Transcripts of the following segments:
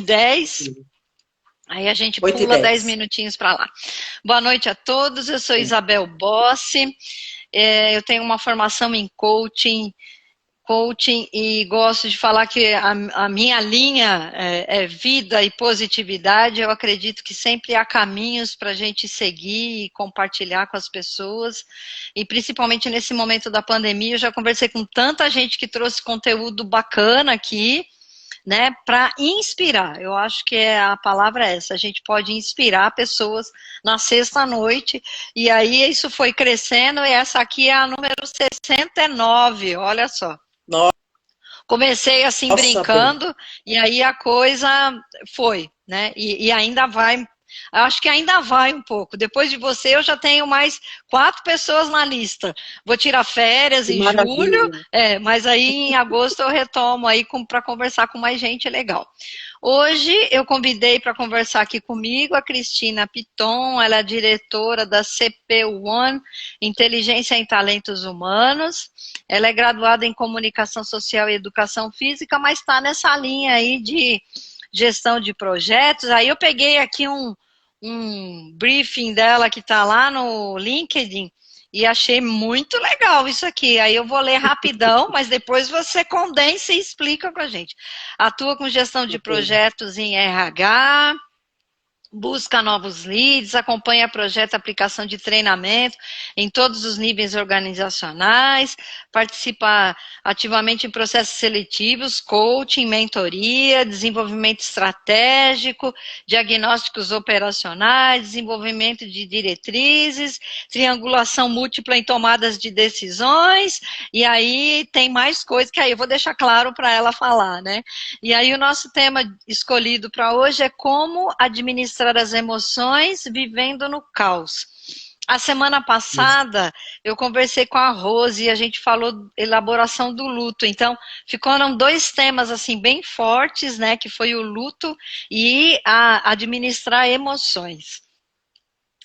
10. Aí a gente 8 e pula 10 10. minutinhos para lá. Boa noite a todos, eu sou Isabel Bossi, eu tenho uma formação em coaching e gosto de falar que a minha linha é vida e positividade. Eu acredito que sempre há caminhos para a gente seguir e compartilhar com as pessoas, e principalmente nesse momento da pandemia, eu já conversei com tanta gente que trouxe conteúdo bacana aqui, né, para inspirar. Eu acho que a palavra é essa, a gente pode inspirar pessoas na sexta-noite, e aí isso foi crescendo, e essa aqui é a número 69, olha só. Comecei assim Nossa, Bel. brincando, e aí a coisa foi, né, e ainda vai, acho que ainda vai um pouco. Depois de você, eu já tenho mais 4 pessoas na lista. Vou tirar férias Que em julho, maravilha. mas aí em agosto eu retomo aí para conversar com mais gente legal. Hoje eu convidei para conversar aqui comigo a Cristina Piton, ela é diretora da CP One, Inteligência em Talentos Humanos. Ela é graduada em Comunicação Social e Educação Física, mas está nessa linha aí de gestão de projetos. Aí eu peguei aqui um briefing dela que está lá no LinkedIn e achei muito legal isso aqui. Aí eu vou ler rapidão, mas depois você condensa e explica para a gente. Atua com gestão de Ok. projetos em RH, busca novos leads, acompanha projeto, aplicação de treinamento em todos os níveis organizacionais, participa ativamente em processos seletivos, coaching, mentoria, desenvolvimento estratégico, diagnósticos operacionais, desenvolvimento de diretrizes, triangulação múltipla em tomadas de decisões, e aí tem mais coisas que aí eu vou deixar claro para ela falar, né? E aí o nosso tema escolhido para hoje é como administrar as emoções vivendo no caos. A semana Isso. passada eu conversei com a Rose e a gente falou elaboração do luto. Então ficaram 2 temas assim bem fortes, né? Que foi o luto e a administrar emoções.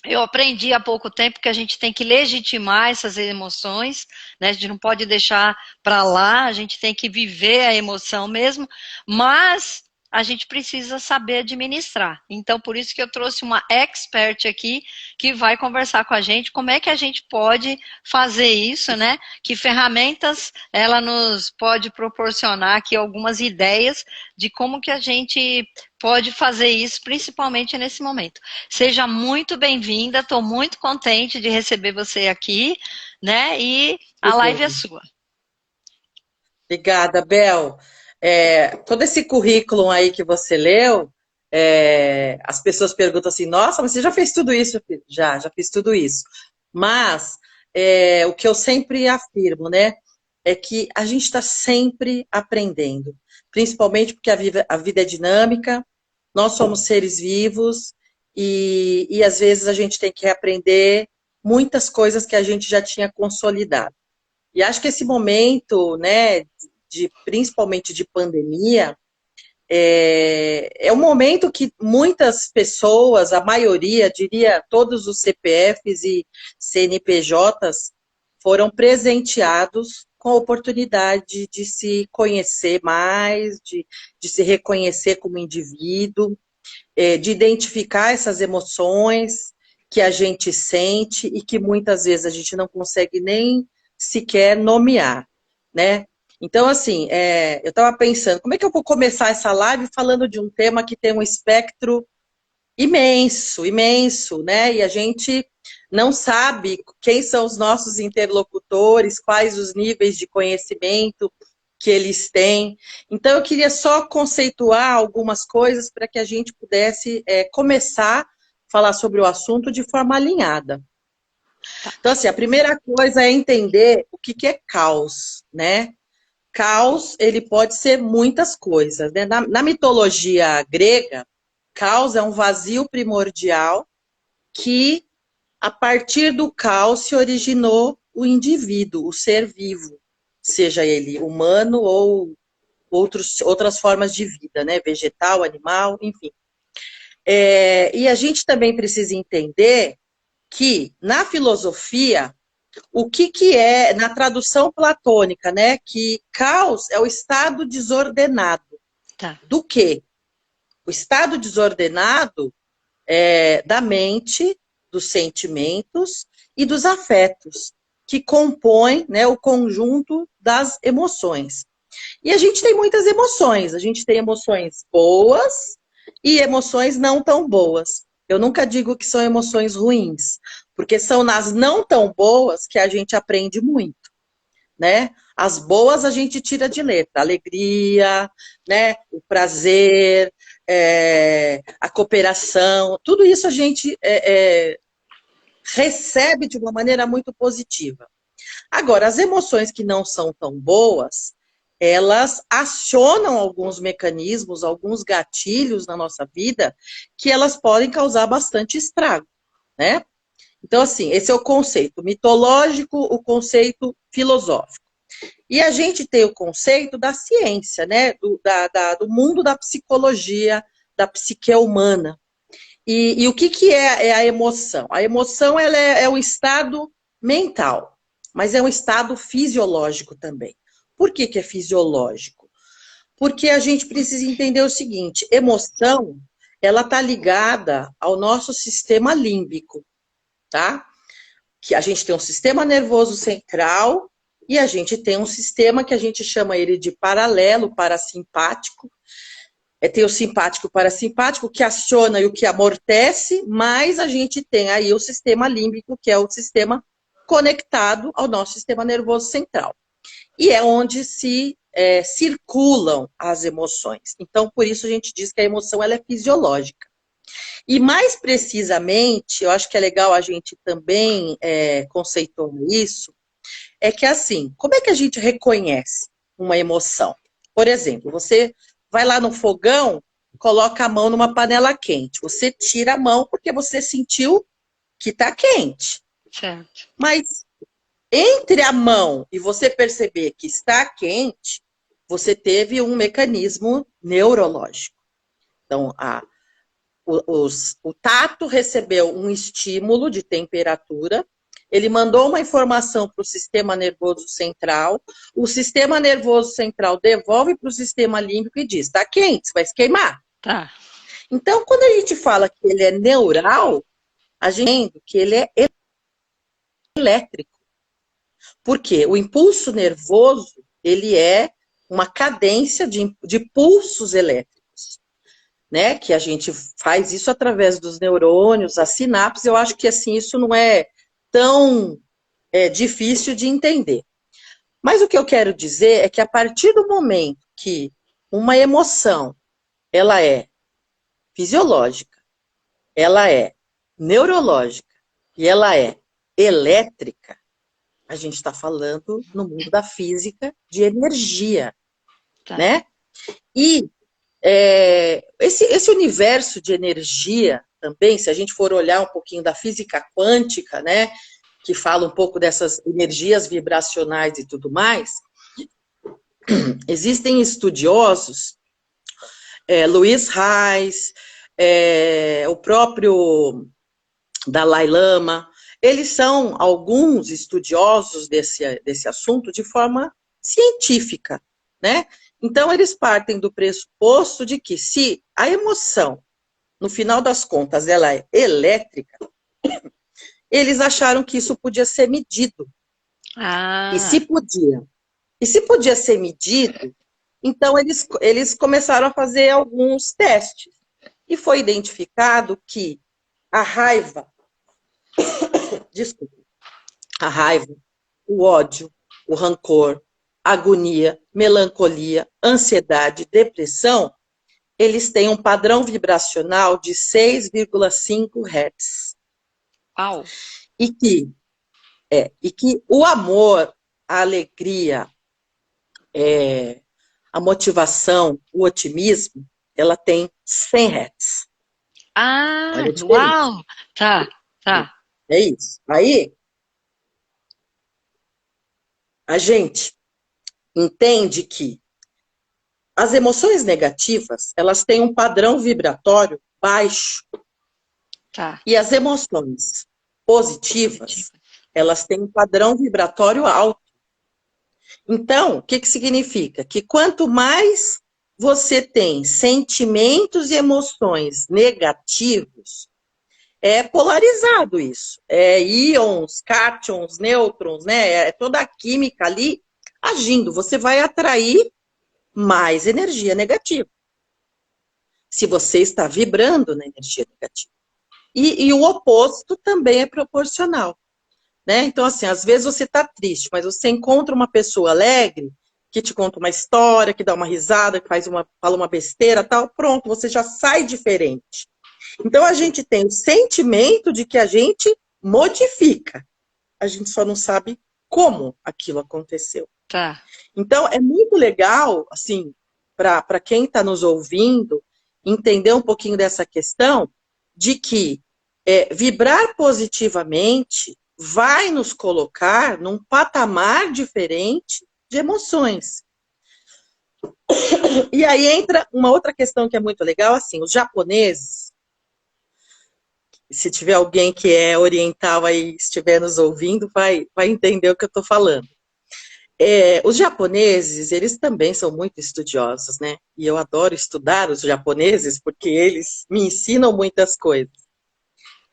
Eu aprendi há pouco tempo que a gente tem que legitimar essas emoções, né? A gente não pode deixar para lá, a gente tem que viver a emoção mesmo, mas a gente precisa saber administrar. Então, por isso que eu trouxe uma expert aqui que vai conversar com a gente como é que a gente pode fazer isso, né? Que ferramentas ela nos pode proporcionar aqui algumas ideias de como que a gente pode fazer isso, principalmente nesse momento. Seja muito bem-vinda, estou muito contente de receber você aqui, né? E Que a live é bom. sua. Obrigada, Bel. Todo esse currículo aí que você leu, as pessoas perguntam assim, nossa, mas você já fez tudo isso? Já fiz tudo isso. Mas o que eu sempre afirmo, né, é que a gente está sempre aprendendo, principalmente porque a vida é dinâmica, nós somos seres vivos e às vezes a gente tem que reaprender muitas coisas que a gente já tinha consolidado. E acho que esse momento, né, principalmente de pandemia, é um momento que muitas pessoas, a maioria, diria todos os CPFs e CNPJs, foram presenteados com a oportunidade de se conhecer mais, de se reconhecer como indivíduo, de identificar essas emoções que a gente sente e que muitas vezes a gente não consegue nem sequer nomear, né? Então, assim, eu estava pensando, como é que eu vou começar essa live falando de um tema que tem um espectro imenso, imenso, né? E a gente não sabe quem são os nossos interlocutores, quais os níveis de conhecimento que eles têm. Então, eu queria só conceituar algumas coisas para que a gente pudesse começar a falar sobre o assunto de forma alinhada. Então, assim, a primeira coisa é entender o que é caos, né? Caos, ele pode ser muitas coisas, né? Na mitologia grega, caos é um vazio primordial que, a partir do caos, se originou o indivíduo, o ser vivo, seja ele humano ou outras formas de vida, né? Vegetal, animal, enfim. E a gente também precisa entender que, na filosofia, o que é, na tradução platônica, né? Que caos é o estado desordenado. Tá. Do quê? o estado desordenado da mente, dos sentimentos e dos afetos, que compõem, né, o conjunto das emoções. E a gente tem muitas emoções. A gente tem emoções boas e emoções não tão boas. Eu nunca digo que são emoções ruins, porque são nas não tão boas que a gente aprende muito, né? As boas a gente tira de letra, a alegria, né? O prazer, a cooperação, tudo isso a gente recebe de uma maneira muito positiva. Agora, as emoções que não são tão boas, elas acionam alguns mecanismos, alguns gatilhos na nossa vida que elas podem causar bastante estrago, né? Então, assim, esse é o conceito mitológico, o conceito filosófico. E a gente tem o conceito da ciência, né? Do mundo da psicologia, da psique humana. E o que é a emoção? A emoção ela é um estado mental, mas é um estado fisiológico também. Por que é fisiológico? Porque a gente precisa entender o seguinte, emoção, ela está ligada ao nosso sistema límbico, tá? Que a gente tem um sistema nervoso central e a gente tem um sistema que a gente chama ele de paralelo, parasimpático. Tem o simpático e o parasimpático, que aciona e o que amortece, mas a gente tem aí o sistema límbico, que é o sistema conectado ao nosso sistema nervoso central. E é onde se circulam as emoções. Então, por isso a gente diz que a emoção ela é fisiológica. E mais precisamente, eu acho que é legal a gente também conceituar isso, é que assim, como é que a gente reconhece uma emoção? Por exemplo, você vai lá no fogão, coloca a mão numa panela quente. Você tira a mão porque você sentiu que está quente. Certo. Mas entre a mão e você perceber que está quente, você teve um mecanismo neurológico. Então, o tato recebeu um estímulo de temperatura, ele mandou uma informação para o sistema nervoso central, o sistema nervoso central devolve para o sistema límbico e diz, está quente, você vai se queimar. Tá. Então, quando a gente fala que ele é neural, a gente entende que ele é elétrico. Por quê? O impulso nervoso, ele é uma cadência de pulsos elétricos, né? Que a gente faz isso através dos neurônios, as sinapses. Eu acho que assim, isso não é tão difícil de entender. Mas o que eu quero dizer é que a partir do momento que uma emoção, ela é fisiológica, ela é neurológica e ela é elétrica, a gente está falando no mundo da física de energia, Tá. né? E esse universo de energia também, se a gente for olhar um pouquinho da física quântica, né, que fala um pouco dessas energias vibracionais e tudo mais, existem estudiosos, Luiz Reis, o próprio Dalai Lama, eles são alguns estudiosos desse assunto de forma científica, né? Então, eles partem do pressuposto de que se a emoção, no final das contas, ela é elétrica, eles acharam que isso podia ser medido. E se podia ser medido, então eles começaram a fazer alguns testes. E foi identificado que a raiva, desculpa, a raiva, o ódio, o rancor, agonia, melancolia, ansiedade, depressão, eles têm um padrão vibracional de 6,5 Hz. Uau. E que o amor, a alegria, a motivação, o otimismo, ela tem 100 Hz. Ah, uau! Tá. É isso. Aí, a gente entende que as emoções negativas, elas têm um padrão vibratório baixo. Tá. E as emoções positivas, elas têm um padrão vibratório alto. Então, o que significa? Que quanto mais você tem sentimentos e emoções negativos, é polarizado isso. É íons, cátions, nêutrons, né? É toda a química ali agindo. Você vai atrair mais energia negativa. Se você está vibrando na energia negativa. E o oposto também é proporcional. Né? Então, assim, às vezes você está triste, mas você encontra uma pessoa alegre, que te conta uma história, que dá uma risada, que fala uma besteira, tal, pronto, você já sai diferente. Então, a gente tem o sentimento de que a gente modifica. A gente só não sabe como aquilo aconteceu. Tá. Então, é muito legal, assim, para quem está nos ouvindo, entender um pouquinho dessa questão de que vibrar positivamente vai nos colocar num patamar diferente de emoções. E aí entra uma outra questão que é muito legal, assim, os japoneses, se tiver alguém que é oriental aí, estiver nos ouvindo, vai entender o que eu estou falando. Os japoneses, eles também são muito estudiosos, né? E eu adoro estudar os japoneses, porque eles me ensinam muitas coisas.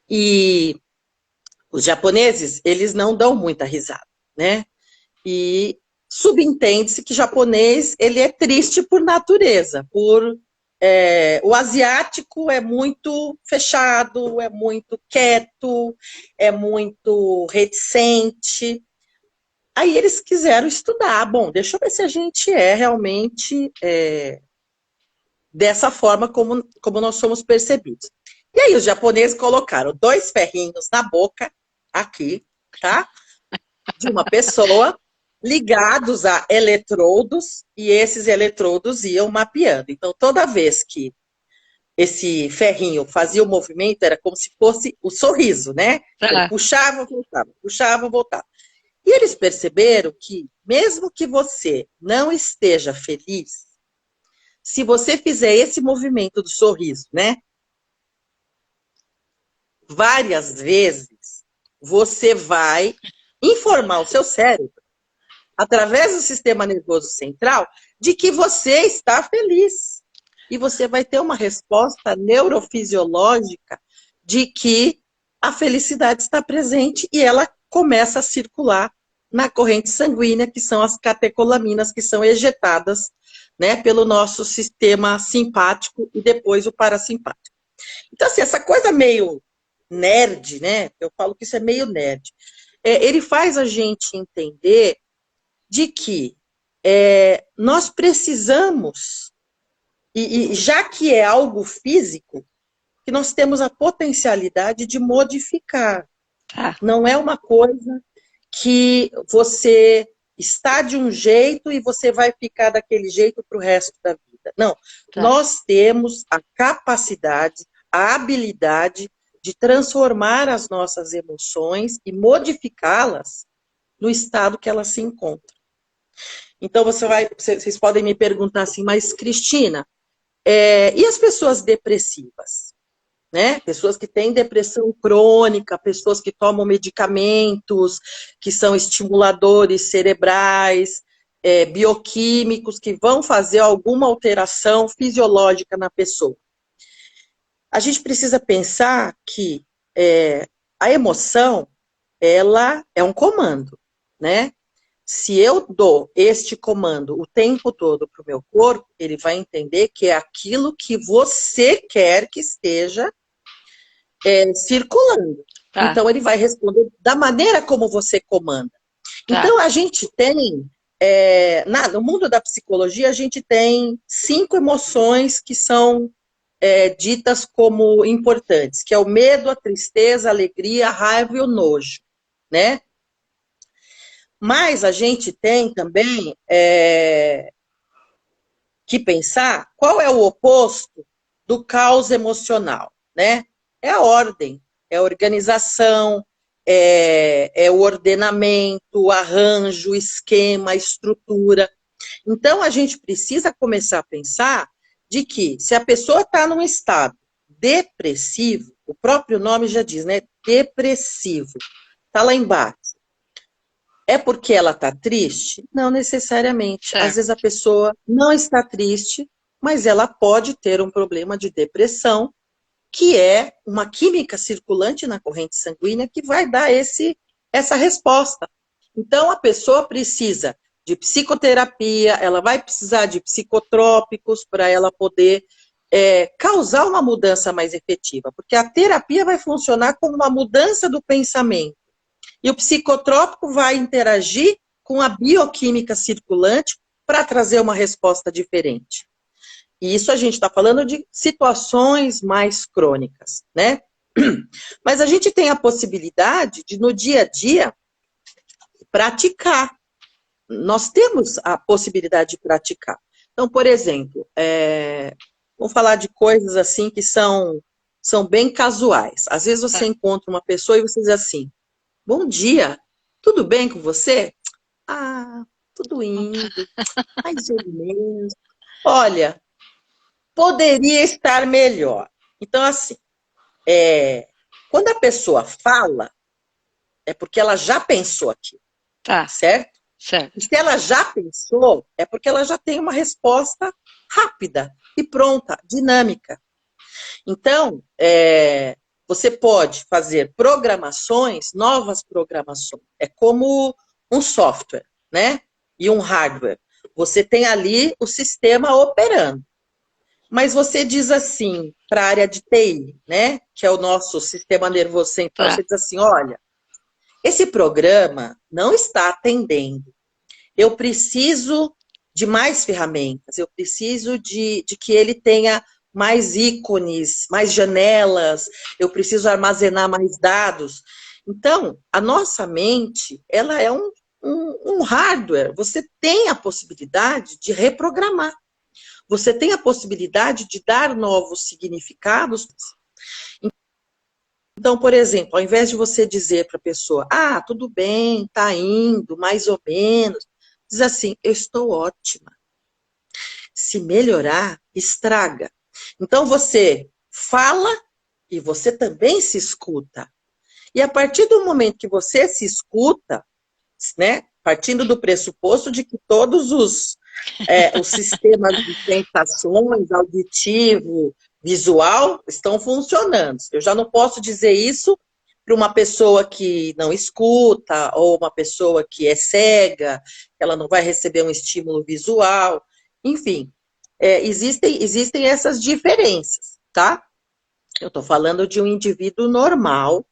E os japoneses, eles não dão muita risada, né? E subentende-se que japonês, ele é triste por natureza, o asiático é muito fechado, é muito quieto, é muito reticente. Aí eles quiseram estudar. Bom, deixa eu ver se a gente é realmente dessa forma como nós somos percebidos. E aí os japoneses colocaram 2 ferrinhos na boca, aqui, tá? De uma pessoa, ligados a eletrodos, e esses eletrodos iam mapeando. Então, toda vez que esse ferrinho fazia o movimento, era como se fosse o sorriso, né? Ele Tá. puxava, voltava, puxava, voltava. E eles perceberam que, mesmo que você não esteja feliz, se você fizer esse movimento do sorriso, né? Várias vezes, você vai informar o seu cérebro, através do sistema nervoso central, de que você está feliz. E você vai ter uma resposta neurofisiológica de que a felicidade está presente e ela começa a circular na corrente sanguínea, que são as catecolaminas, que são ejetadas, né, pelo nosso sistema simpático e depois o parasimpático. Então, assim, essa coisa meio nerd, né, eu falo que isso é meio nerd, ele faz a gente entender de que nós precisamos, e já que é algo físico, que nós temos a potencialidade de modificar. Tá. Não é uma coisa que você está de um jeito e você vai ficar daquele jeito para o resto da vida. Não, Tá. nós temos a capacidade, a habilidade de transformar as nossas emoções e modificá-las no estado que elas se encontram. Então, vocês podem me perguntar assim, mas Cristina, e as pessoas depressivas? Né? Pessoas que têm depressão crônica, pessoas que tomam medicamentos, que são estimuladores cerebrais, bioquímicos, que vão fazer alguma alteração fisiológica na pessoa. A gente precisa pensar que a emoção, ela é um comando, né? Se eu dou este comando o tempo todo para o meu corpo, ele vai entender que é aquilo que você quer que esteja circulando. Tá. Então, ele vai responder da maneira como você comanda. Tá. Então, a gente tem, no mundo da psicologia, a gente tem 5 emoções que são ditas como importantes, que é o medo, a tristeza, a alegria, a raiva e o nojo, né? Mas a gente tem também que pensar qual é o oposto do caos emocional, né? É a ordem, é a organização, é o ordenamento, o arranjo, o esquema, a estrutura. Então, a gente precisa começar a pensar de que se a pessoa está num estado depressivo, o próprio nome já diz, né? Depressivo. Está lá embaixo. É porque ela está triste? Não necessariamente. Certo. Às vezes a pessoa não está triste, mas ela pode ter um problema de depressão, que é uma química circulante na corrente sanguínea que vai dar essa resposta. Então, a pessoa precisa de psicoterapia, ela vai precisar de psicotrópicos para ela poder causar uma mudança mais efetiva, porque a terapia vai funcionar como uma mudança do pensamento, e o psicotrópico vai interagir com a bioquímica circulante para trazer uma resposta diferente. E isso a gente está falando de situações mais crônicas, né? Mas a gente tem a possibilidade de, no dia a dia, praticar. Nós temos a possibilidade de praticar. Então, por exemplo, vamos falar de coisas assim que são bem casuais. Às vezes você encontra uma pessoa e você diz assim, bom dia, tudo bem com você? Ah, tudo indo, mais ou menos. Olha, poderia estar melhor. Então, assim, quando a pessoa fala, é porque ela já pensou aqui, certo? Certo. E se ela já pensou, é porque ela já tem uma resposta rápida e pronta, dinâmica. Então, você pode fazer programações, novas programações. É como um software, né? E um hardware. Você tem ali o sistema operando. Mas você diz assim, para a área de TI, né? Que é o nosso sistema nervoso central, você diz assim, olha, esse programa não está atendendo. Eu preciso de mais ferramentas, eu preciso de que ele tenha mais ícones, mais janelas, eu preciso armazenar mais dados. Então, a nossa mente, ela é um hardware. Você tem a possibilidade de reprogramar. Você tem a possibilidade de dar novos significados. Então, por exemplo, ao invés de você dizer para a pessoa, ah, tudo bem, tá indo, mais ou menos, diz assim, eu estou ótima. Se melhorar, estraga. Então, você fala e você também se escuta. E a partir do momento que você se escuta, né, partindo do pressuposto de que todos os sistemas de sensações, auditivo, visual, estão funcionando. Eu já não posso dizer isso para uma pessoa que não escuta, ou uma pessoa que é cega, ela não vai receber um estímulo visual. Enfim, existem essas diferenças, tá? Eu estou falando de um indivíduo normal,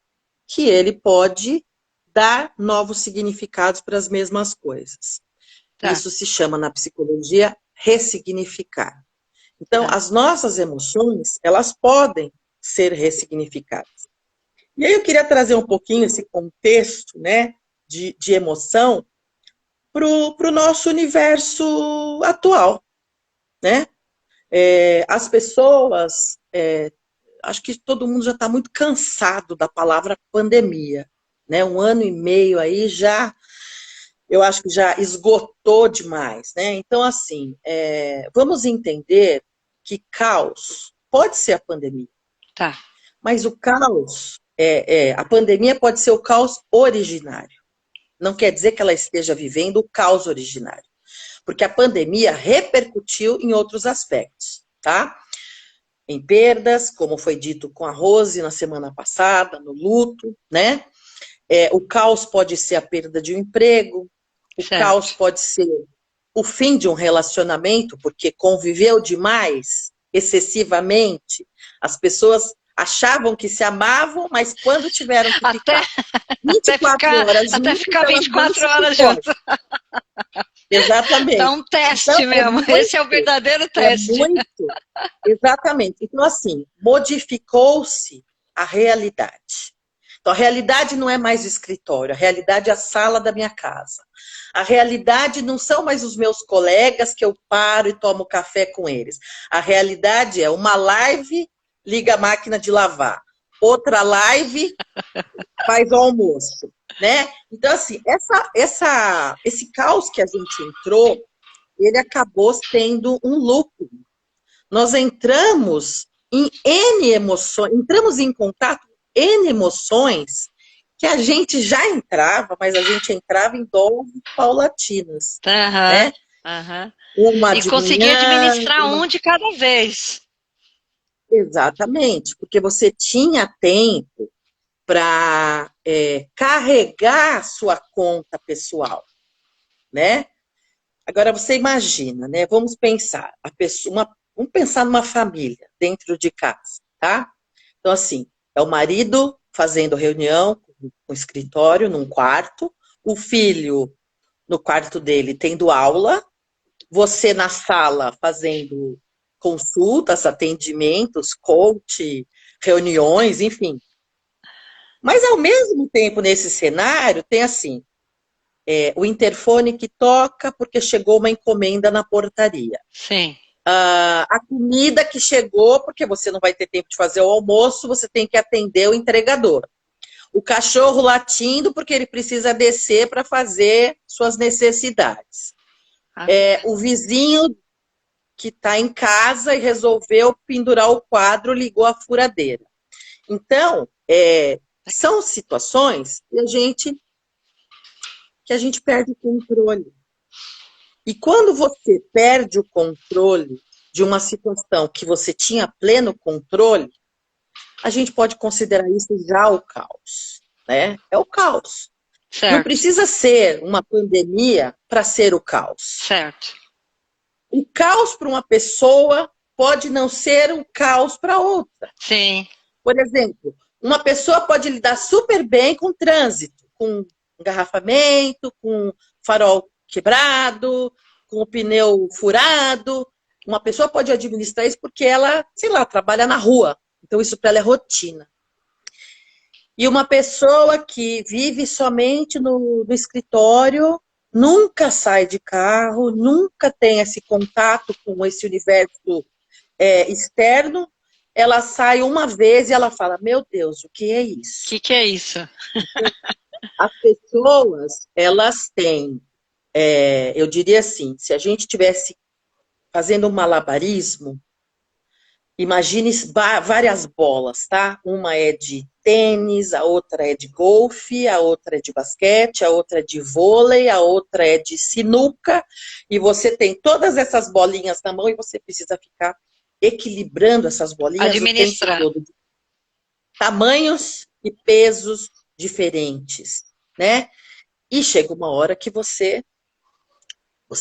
que ele pode dar novos significados para as mesmas coisas. Isso se chama, na psicologia, ressignificar. Então, as nossas emoções, elas podem ser ressignificadas. E aí eu queria trazer um pouquinho esse contexto, né, de emoção para o nosso universo atual, né? As pessoas, acho que todo mundo já está muito cansado da palavra pandemia, né? 1 ano e meio aí já, eu acho que já esgotou demais, né? Então, assim, vamos entender que caos pode ser a pandemia. Tá. Mas o caos, a pandemia pode ser o caos originário. Não quer dizer que ela esteja vivendo o caos originário. Porque a pandemia repercutiu em outros aspectos, tá? Em perdas, como foi dito com a Rose na semana passada, no luto, né? O caos pode ser a perda de um emprego, o caos pode ser o fim de um relacionamento, porque conviveu demais, excessivamente. As pessoas achavam que se amavam, mas quando tiveram que ficar 24 horas juntos... Até ficar 24 horas juntos. Exatamente. É um teste então, mesmo, esse é o verdadeiro teste. Exatamente. Então, assim, modificou-se a realidade. Então, a realidade não é mais o escritório, a realidade é a sala da minha casa. A realidade não são mais os meus colegas que eu paro e tomo café com eles. A realidade é uma live, liga a máquina de lavar. Outra live, faz o almoço, né? Então, assim, esse caos que a gente entrou, ele acabou tendo um lucro. Nós entramos em N emoções, entramos em contato com N emoções que a gente já entrava, mas a gente entrava em doses paulatinas, né? Aham. uma E de conseguir manhã, administrar um de cada vez. exatamente, porque você tinha tempo para carregar sua conta pessoal, né? Agora você imagina, né? Vamos pensar, vamos pensar numa família dentro de casa, tá? Então, assim, é o marido fazendo reunião com o escritório num quarto, o filho no quarto dele tendo aula, você na sala fazendo consultas, atendimentos, coach, reuniões, enfim. Mas, ao mesmo tempo, nesse cenário, tem assim, o interfone que toca porque chegou uma encomenda na portaria. Sim. A comida que chegou, porque você não vai ter tempo de fazer o almoço, você tem que atender o entregador. O cachorro latindo porque ele precisa descer para fazer suas necessidades. O vizinho que está em casa e resolveu pendurar o quadro, ligou a furadeira. Então, são situações que a gente perde o controle. E quando você perde o controle de uma situação que você tinha pleno controle, a gente pode considerar isso já o caos, né? É o caos. Certo. Não precisa ser uma pandemia para ser o caos. Certo. O caos para uma pessoa pode não ser um caos para outra. Sim. Por exemplo, uma pessoa pode lidar super bem com trânsito, com engarrafamento, com farol quebrado, com o pneu furado. Uma pessoa pode administrar isso porque ela, sei lá, trabalha na rua. Então, isso para ela é rotina. E uma pessoa que vive somente no escritório, nunca sai de carro, nunca tem esse contato com esse universo externo, ela sai uma vez e ela fala, meu Deus, o que é isso? O que é isso? As pessoas, elas têm, eu diria assim, se a gente tivesse fazendo um malabarismo, imagine várias bolas, tá? Uma é de tênis, a outra é de golfe, a outra é de basquete, a outra é de vôlei, a outra é de sinuca, e você tem todas essas bolinhas na mão e você precisa ficar equilibrando essas bolinhas o tempo todo. Tamanhos e pesos diferentes, né? E chega uma hora que você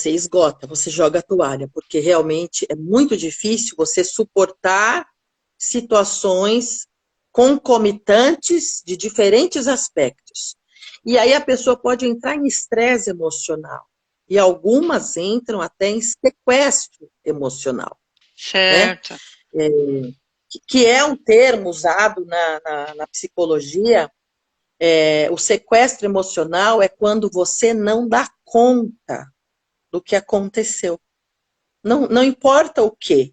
esgota, você joga a toalha, porque realmente é muito difícil você suportar situações concomitantes de diferentes aspectos. E aí a pessoa pode entrar em estresse emocional. E algumas entram até em sequestro emocional. Certo. Né? Que é um termo usado na psicologia. O sequestro emocional é quando você não dá conta do que aconteceu. Não importa o quê,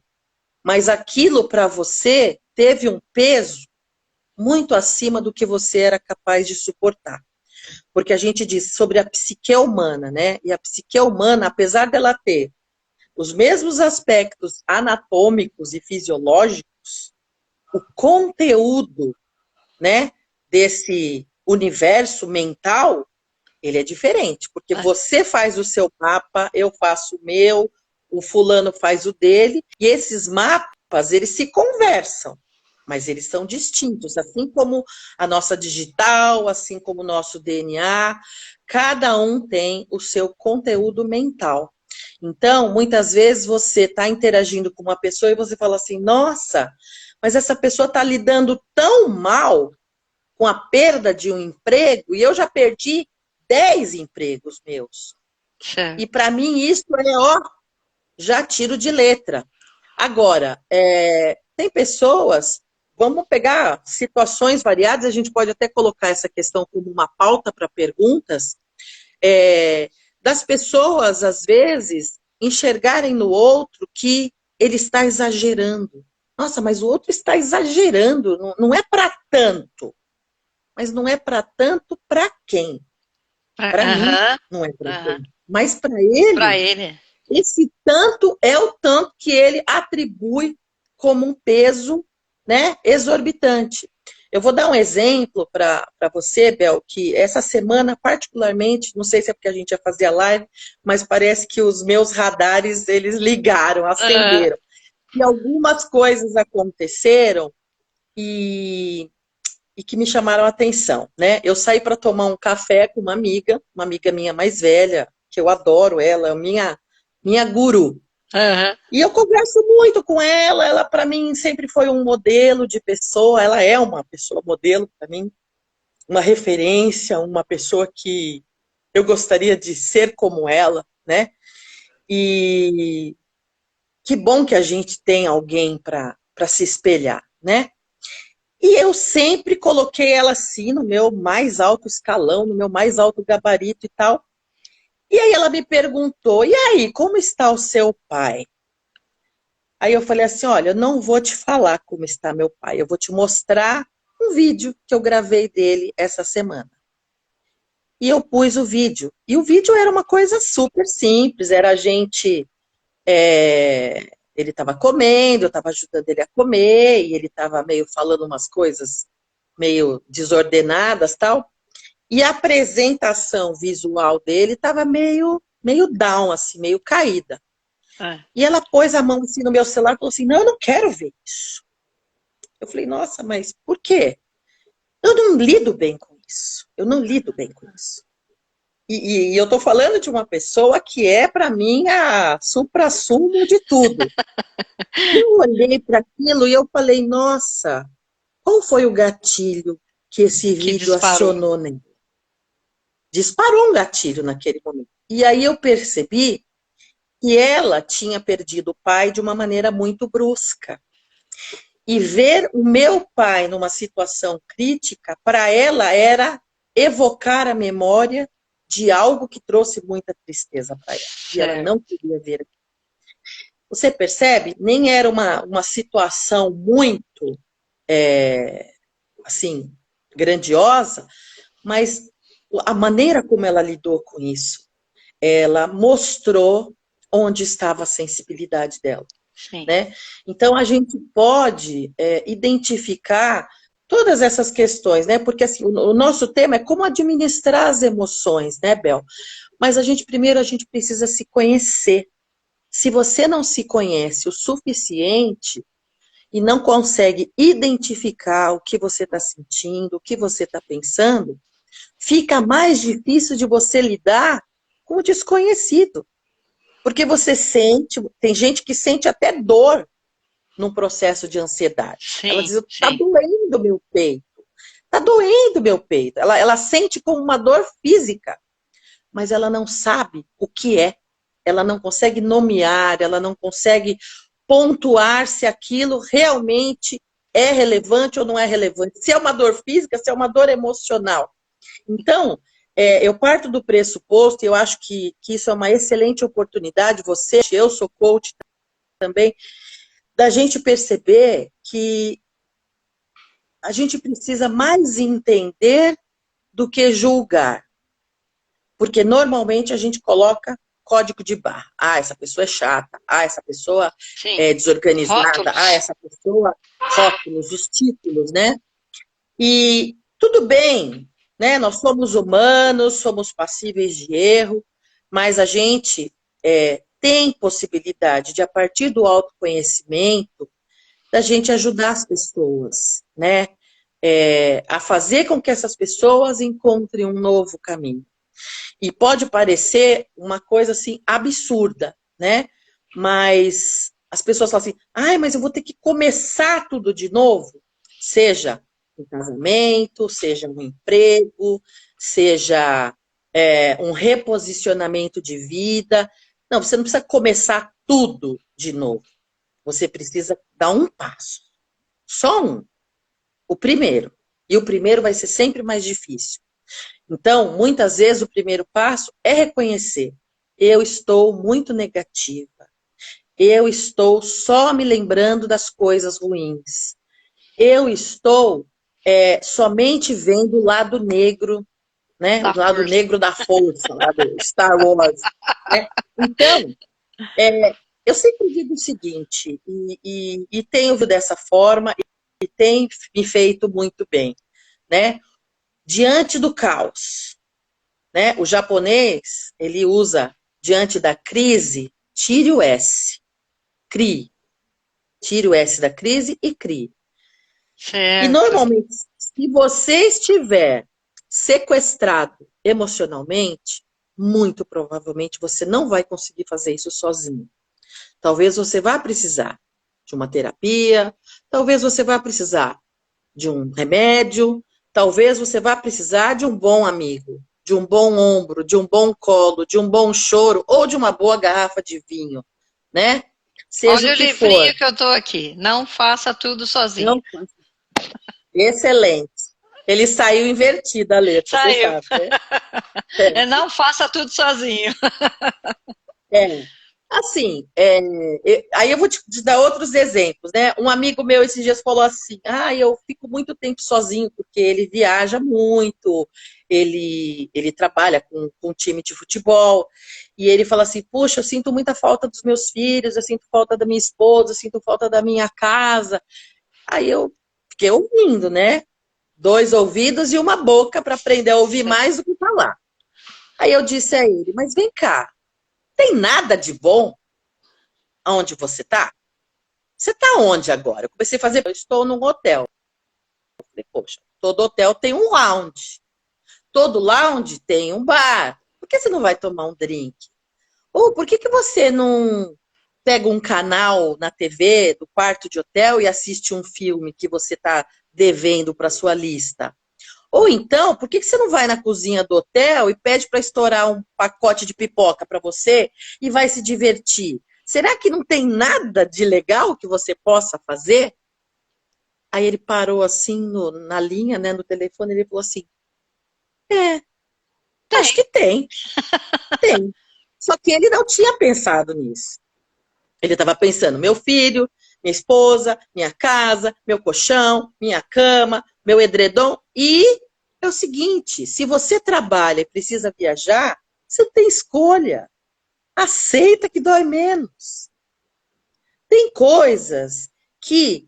mas aquilo para você teve um peso muito acima do que você era capaz de suportar. Porque a gente diz sobre a psique humana, né? E a psique humana, apesar dela ter os mesmos aspectos anatômicos e fisiológicos, o conteúdo, né, desse universo mental, ele é diferente, porque você faz o seu mapa, eu faço o meu, o fulano faz o dele, e esses mapas, eles se conversam, mas eles são distintos, assim como a nossa digital, assim como o nosso DNA, cada um tem o seu conteúdo mental. Então, muitas vezes você está interagindo com uma pessoa e você fala assim, nossa, mas essa pessoa está lidando tão mal com a perda de um emprego, e eu já perdi 10 empregos meus. Certo. E para mim isso já tiro de letra. Agora, tem pessoas, vamos pegar situações variadas, a gente pode até colocar essa questão como uma pauta para perguntas, das pessoas, às vezes, enxergarem no outro que ele está exagerando. Nossa, mas o outro está exagerando, não é para tanto. Mas não é para tanto para quem? Para mim, não é para tanto. Mas para ele, esse tanto é o tanto que ele atribui como um peso, né, exorbitante. Eu vou dar um exemplo para você, Bel, que essa semana, particularmente, não sei se é porque a gente ia fazer a live, mas parece que os meus radares, eles ligaram, acenderam. E algumas coisas aconteceram e que me chamaram a atenção, né? Eu saí para tomar um café com uma amiga minha mais velha, que eu adoro ela, minha guru. Uhum. E eu converso muito com ela para mim sempre foi um modelo de pessoa, ela é uma pessoa modelo para mim, uma referência, uma pessoa que eu gostaria de ser como ela, né? E que bom que a gente tem alguém para se espelhar, né? E eu sempre coloquei ela assim no meu mais alto escalão, no meu mais alto gabarito e tal. E aí ela me perguntou, e aí, como está o seu pai? Aí eu falei assim, olha, eu não vou te falar como está meu pai, eu vou te mostrar um vídeo que eu gravei dele essa semana. E eu pus o vídeo. E o vídeo era uma coisa super simples, era a gente... ele estava comendo, eu estava ajudando ele a comer, e ele estava meio falando umas coisas meio desordenadas tal. E a apresentação visual dele estava meio down, assim, meio caída. E ela pôs a mão assim no meu celular e falou assim, não, eu não quero ver isso. Eu falei, nossa, mas por quê? Eu não lido bem com isso. Eu não lido bem com isso. E eu tô falando de uma pessoa que é, para mim, a suprassumo de tudo. Eu olhei para aquilo e eu falei, nossa, qual foi o gatilho que esse vídeo acionou nele? Disparou um gatilho naquele momento. E aí eu percebi que ela tinha perdido o pai de uma maneira muito brusca. E ver o meu pai numa situação crítica, para ela era evocar a memória de algo que trouxe muita tristeza para ela. E ela não queria ver. Você percebe? Nem era uma situação muito, assim, grandiosa, mas a maneira como ela lidou com isso, ela mostrou onde estava a sensibilidade dela. Né? Então, a gente pode identificar todas essas questões, né? Porque assim, o nosso tema é como administrar as emoções, né, Bel? Mas primeiro a gente precisa se conhecer. Se você não se conhece o suficiente e não consegue identificar o que você está sentindo, o que você está pensando, fica mais difícil de você lidar com o desconhecido. Porque você sente, tem gente que sente até dor num processo de ansiedade. Ela diz, tá doendo meu peito. Tá doendo meu peito. Ela sente como uma dor física, mas ela não sabe o que é. Ela não consegue nomear, ela não consegue pontuar se aquilo realmente é relevante ou não é relevante. Se é uma dor física, se é uma dor emocional. Então, eu parto do pressuposto, e eu acho que isso é uma excelente oportunidade, eu sou coach também, da gente perceber que a gente precisa mais entender do que julgar. Porque normalmente a gente coloca código de barra. Ah, essa pessoa é chata. Ah, essa pessoa é desorganizada. Rótulos. Ah, essa pessoa... Rótulos, os títulos, né? E tudo bem, né? Nós somos humanos, somos passíveis de erro, mas a gente tem possibilidade de, a partir do autoconhecimento, da gente ajudar as pessoas, né? A fazer com que essas pessoas encontrem um novo caminho. E pode parecer uma coisa assim absurda, né? Mas as pessoas falam assim, ai, mas eu vou ter que começar tudo de novo, seja um casamento, seja um emprego, seja um reposicionamento de vida. Não, você não precisa começar tudo de novo. Você precisa dar um passo. Só um. O primeiro. E o primeiro vai ser sempre mais difícil. Então, muitas vezes o primeiro passo é reconhecer. Eu estou muito negativa. Eu estou só me lembrando das coisas ruins. Eu estou somente vendo o lado negro, né? O lado negro da força, lá do Star Wars. Né? Então, eu sempre digo o seguinte, e tenho dessa forma, que tem me feito muito bem, né? Diante do caos, né? O japonês, ele usa, diante da crise, tire o S, crie. Tire o S da crise e crie. E Certo. normalmente, se você estiver sequestrado emocionalmente, muito provavelmente você não vai conseguir fazer isso sozinho. Talvez você vá precisar de uma terapia, talvez você vá precisar de um remédio, talvez você vá precisar de um bom amigo, de um bom ombro, de um bom colo, de um bom choro ou de uma boa garrafa de vinho, né? Seja Olha o o que for. livrinho que eu estou aqui. Não faça tudo sozinho. Não, excelente. Ele saiu invertido a letra, você Saiu. sabe, né? É. Não faça tudo sozinho. É. Assim, aí eu vou te dar outros exemplos, né? Um amigo meu esses dias falou assim: eu fico muito tempo sozinho, porque ele viaja muito, ele trabalha com um time de futebol, e ele fala assim: puxa, eu sinto muita falta dos meus filhos, eu sinto falta da minha esposa, eu sinto falta da minha casa. Aí eu fiquei ouvindo, né? Dois ouvidos e uma boca para aprender a ouvir mais do que falar. Aí eu disse a ele: mas vem cá, tem nada de bom onde você está? Você está onde agora? Eu comecei a fazer, eu estou num hotel. Eu falei, poxa, todo hotel tem um lounge. Todo lounge tem um bar. Por que você não vai tomar um drink? Ou por que você não pega um canal na TV do quarto de hotel e assiste um filme que você está devendo para sua lista? Ou então, por que você não vai na cozinha do hotel e pede para estourar um pacote de pipoca para você e vai se divertir? Será que não tem nada de legal que você possa fazer? Aí ele parou assim na linha, né, no telefone, ele falou assim: é, acho Tem. que tem, tem. Só que ele não tinha pensado nisso. Ele estava pensando, meu filho, minha esposa, minha casa, meu colchão, minha cama, meu edredom. E é o seguinte, se você trabalha e precisa viajar, você não tem escolha. Aceita que dói menos. Tem coisas que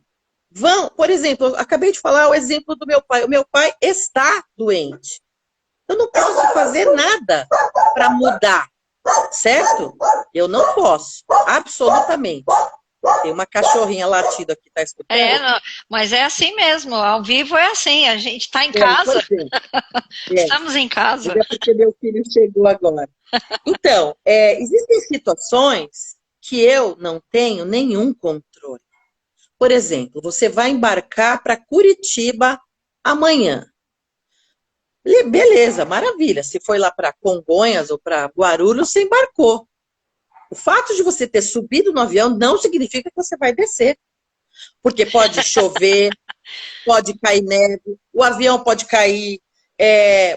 vão, por exemplo, eu acabei de falar o exemplo do meu pai. O meu pai está doente. Eu não posso fazer nada para mudar, certo? Eu não posso, absolutamente. Tem uma cachorrinha latindo aqui, tá escutando? Não, mas é assim mesmo. Ao vivo é assim. A gente está em casa. Pois é. Estamos em casa. Mas é porque meu filho chegou agora. Então, existem situações que eu não tenho nenhum controle. Por exemplo, você vai embarcar para Curitiba amanhã. Beleza, maravilha. Se foi lá para Congonhas ou para Guarulhos, você embarcou. O fato de você ter subido no avião não significa que você vai descer. Porque pode chover, pode cair neve, o avião pode cair.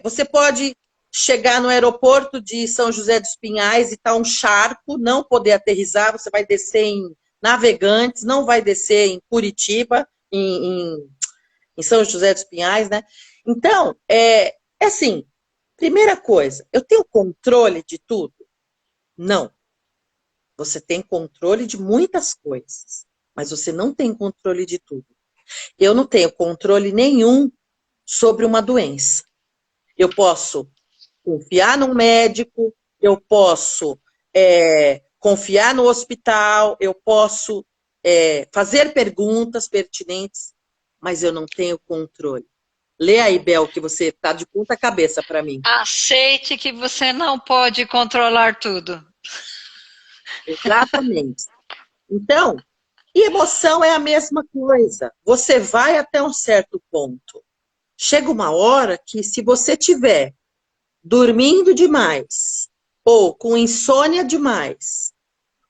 Você pode chegar no aeroporto de São José dos Pinhais e estar um charco, não poder aterrissar, você vai descer em Navegantes, não vai descer em Curitiba, em São José dos Pinhais, né? Então, assim, primeira coisa, eu tenho controle de tudo? Não. Você tem controle de muitas coisas, mas você não tem controle de tudo. Eu não tenho controle nenhum sobre uma doença. Eu posso confiar num médico, eu posso confiar no hospital, eu posso fazer perguntas pertinentes, mas eu não tenho controle. Lê aí, Bel, que você está de ponta cabeça para mim. Aceite que você não pode controlar tudo. Exatamente. Então, e emoção é a mesma coisa. Você vai até um certo ponto. Chega uma hora que, se você tiver dormindo demais, ou com insônia demais,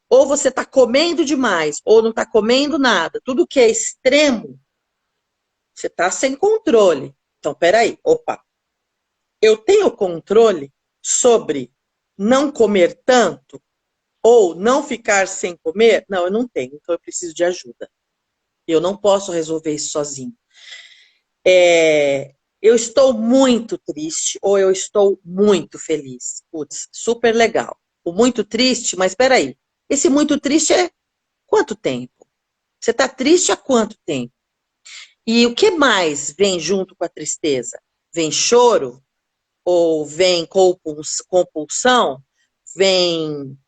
ou você está comendo demais, ou não está comendo nada, tudo que é extremo, você está sem controle. Então, peraí, opa, eu tenho controle sobre não comer tanto, ou não ficar sem comer? Não, eu não tenho, então eu preciso de ajuda. Eu não posso resolver isso sozinho. Eu estou muito triste ou eu estou muito feliz. Putz, super legal. O muito triste, mas peraí. Esse muito triste é quanto tempo? Você está triste há quanto tempo? E o que mais vem junto com a tristeza? Vem choro? Ou vem compulsão? Vem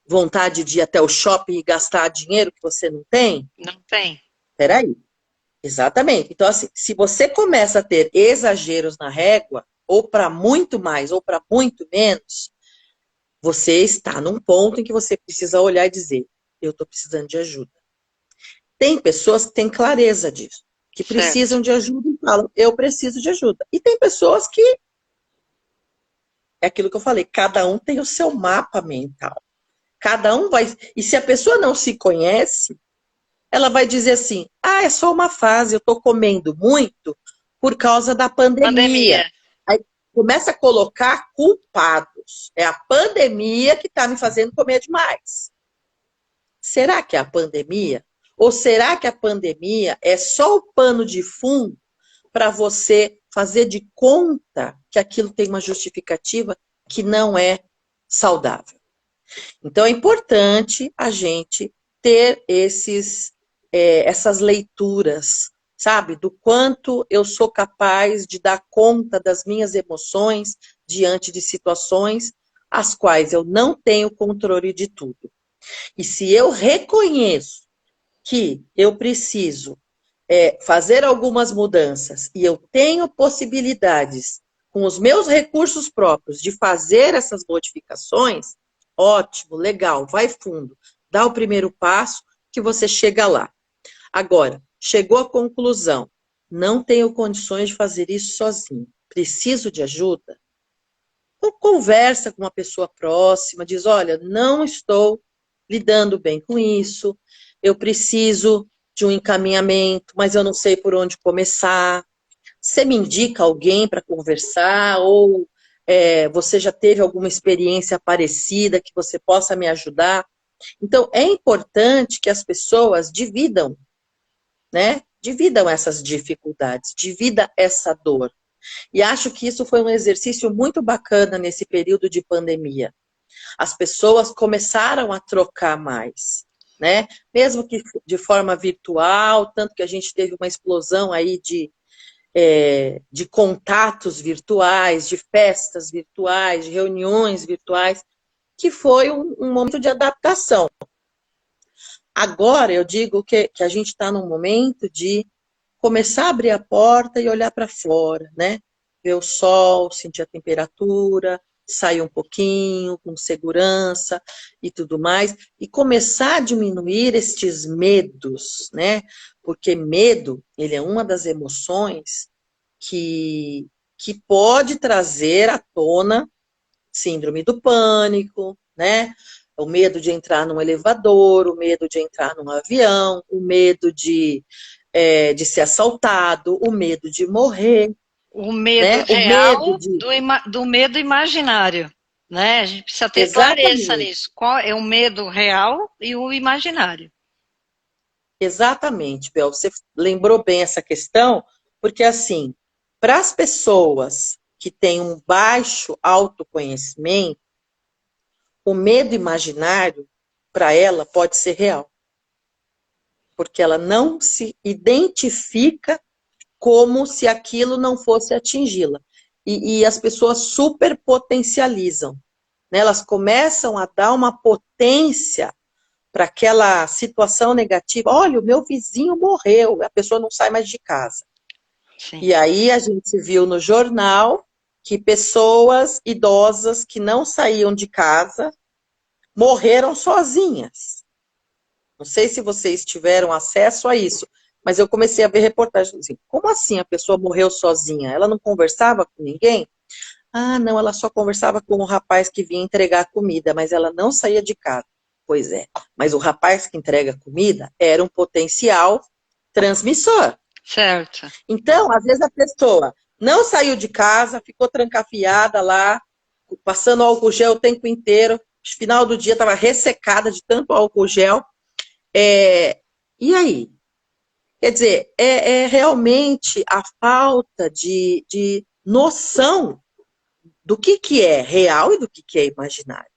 vontade de ir até o shopping e gastar dinheiro que você não tem? Não tem. Peraí. Exatamente. Então, assim, se você começa a ter exageros na régua, ou para muito mais, ou para muito menos, você está num ponto em que você precisa olhar e dizer, eu estou precisando de ajuda. Tem pessoas que têm clareza disso, que Certo. precisam de ajuda e falam, eu preciso de ajuda. E tem pessoas que, é aquilo que eu falei, cada um tem o seu mapa mental. Cada um vai. E se a pessoa não se conhece, ela vai dizer assim, ah, é só uma fase, eu estou comendo muito por causa da Pandemia. pandemia. Aí começa a colocar culpados. É a pandemia que está me fazendo comer demais. Será que é a pandemia? Ou será que a pandemia é só o pano de fundo para você fazer de conta que aquilo tem uma justificativa que não é saudável? Então é importante a gente ter essas leituras, sabe? Do quanto eu sou capaz de dar conta das minhas emoções diante de situações as quais eu não tenho controle de tudo. E se eu reconheço que eu preciso fazer algumas mudanças e eu tenho possibilidades com os meus recursos próprios de fazer essas modificações, ótimo, legal, vai fundo, dá o primeiro passo que você chega lá. Agora, chegou à conclusão, não tenho condições de fazer isso sozinho, preciso de ajuda? Então, conversa com uma pessoa próxima, diz, olha, não estou lidando bem com isso, eu preciso de um encaminhamento, mas eu não sei por onde começar. Você me indica alguém para conversar? Ou você já teve alguma experiência parecida que você possa me ajudar? Então, é importante que as pessoas dividam, né? Dividam essas dificuldades, divida essa dor. E acho que isso foi um exercício muito bacana nesse período de pandemia. As pessoas começaram a trocar mais, né? Mesmo que de forma virtual, tanto que a gente teve uma explosão aí de contatos virtuais, de festas virtuais, de reuniões virtuais, que foi um momento de adaptação. Agora eu digo que a gente está num momento de começar a abrir a porta e olhar para fora, né? Ver o sol, sentir a temperatura, sair um pouquinho com segurança e tudo mais, e começar a diminuir estes medos, né? Porque medo, ele é uma das emoções que pode trazer à tona síndrome do pânico, né? O medo de entrar num elevador, o medo de entrar num avião, o medo de ser assaltado, o medo de morrer, O medo né? O medo real de. do medo imaginário, né? A gente precisa ter clareza Exatamente, nisso. Qual é o medo real e o imaginário? exatamente, Bel. Você lembrou bem essa questão, porque assim, para as pessoas que têm um baixo autoconhecimento, o medo imaginário, para ela, pode ser real. Porque ela não se identifica como se aquilo não fosse atingi-la. E as pessoas superpotencializam, né? Elas começam a dar uma potência para aquela situação negativa. Olha, o meu vizinho morreu, a pessoa não sai mais de casa. Sim. E aí a gente viu no jornal que pessoas idosas que não saíam de casa morreram sozinhas. Não sei se vocês tiveram acesso a isso, mas eu comecei a ver reportagens assim, como assim a pessoa morreu sozinha? Ela não conversava com ninguém? Ah, não, ela só conversava com o rapaz que vinha entregar a comida, mas ela não saía de casa. Pois é, mas o rapaz que entrega a comida era um potencial transmissor. Certo. Então, às vezes a pessoa não saiu de casa, ficou trancafiada lá, passando álcool gel o tempo inteiro, no final do dia estava ressecada de tanto álcool gel. E aí? Quer dizer, é realmente a falta de noção do que é real e do que é imaginário.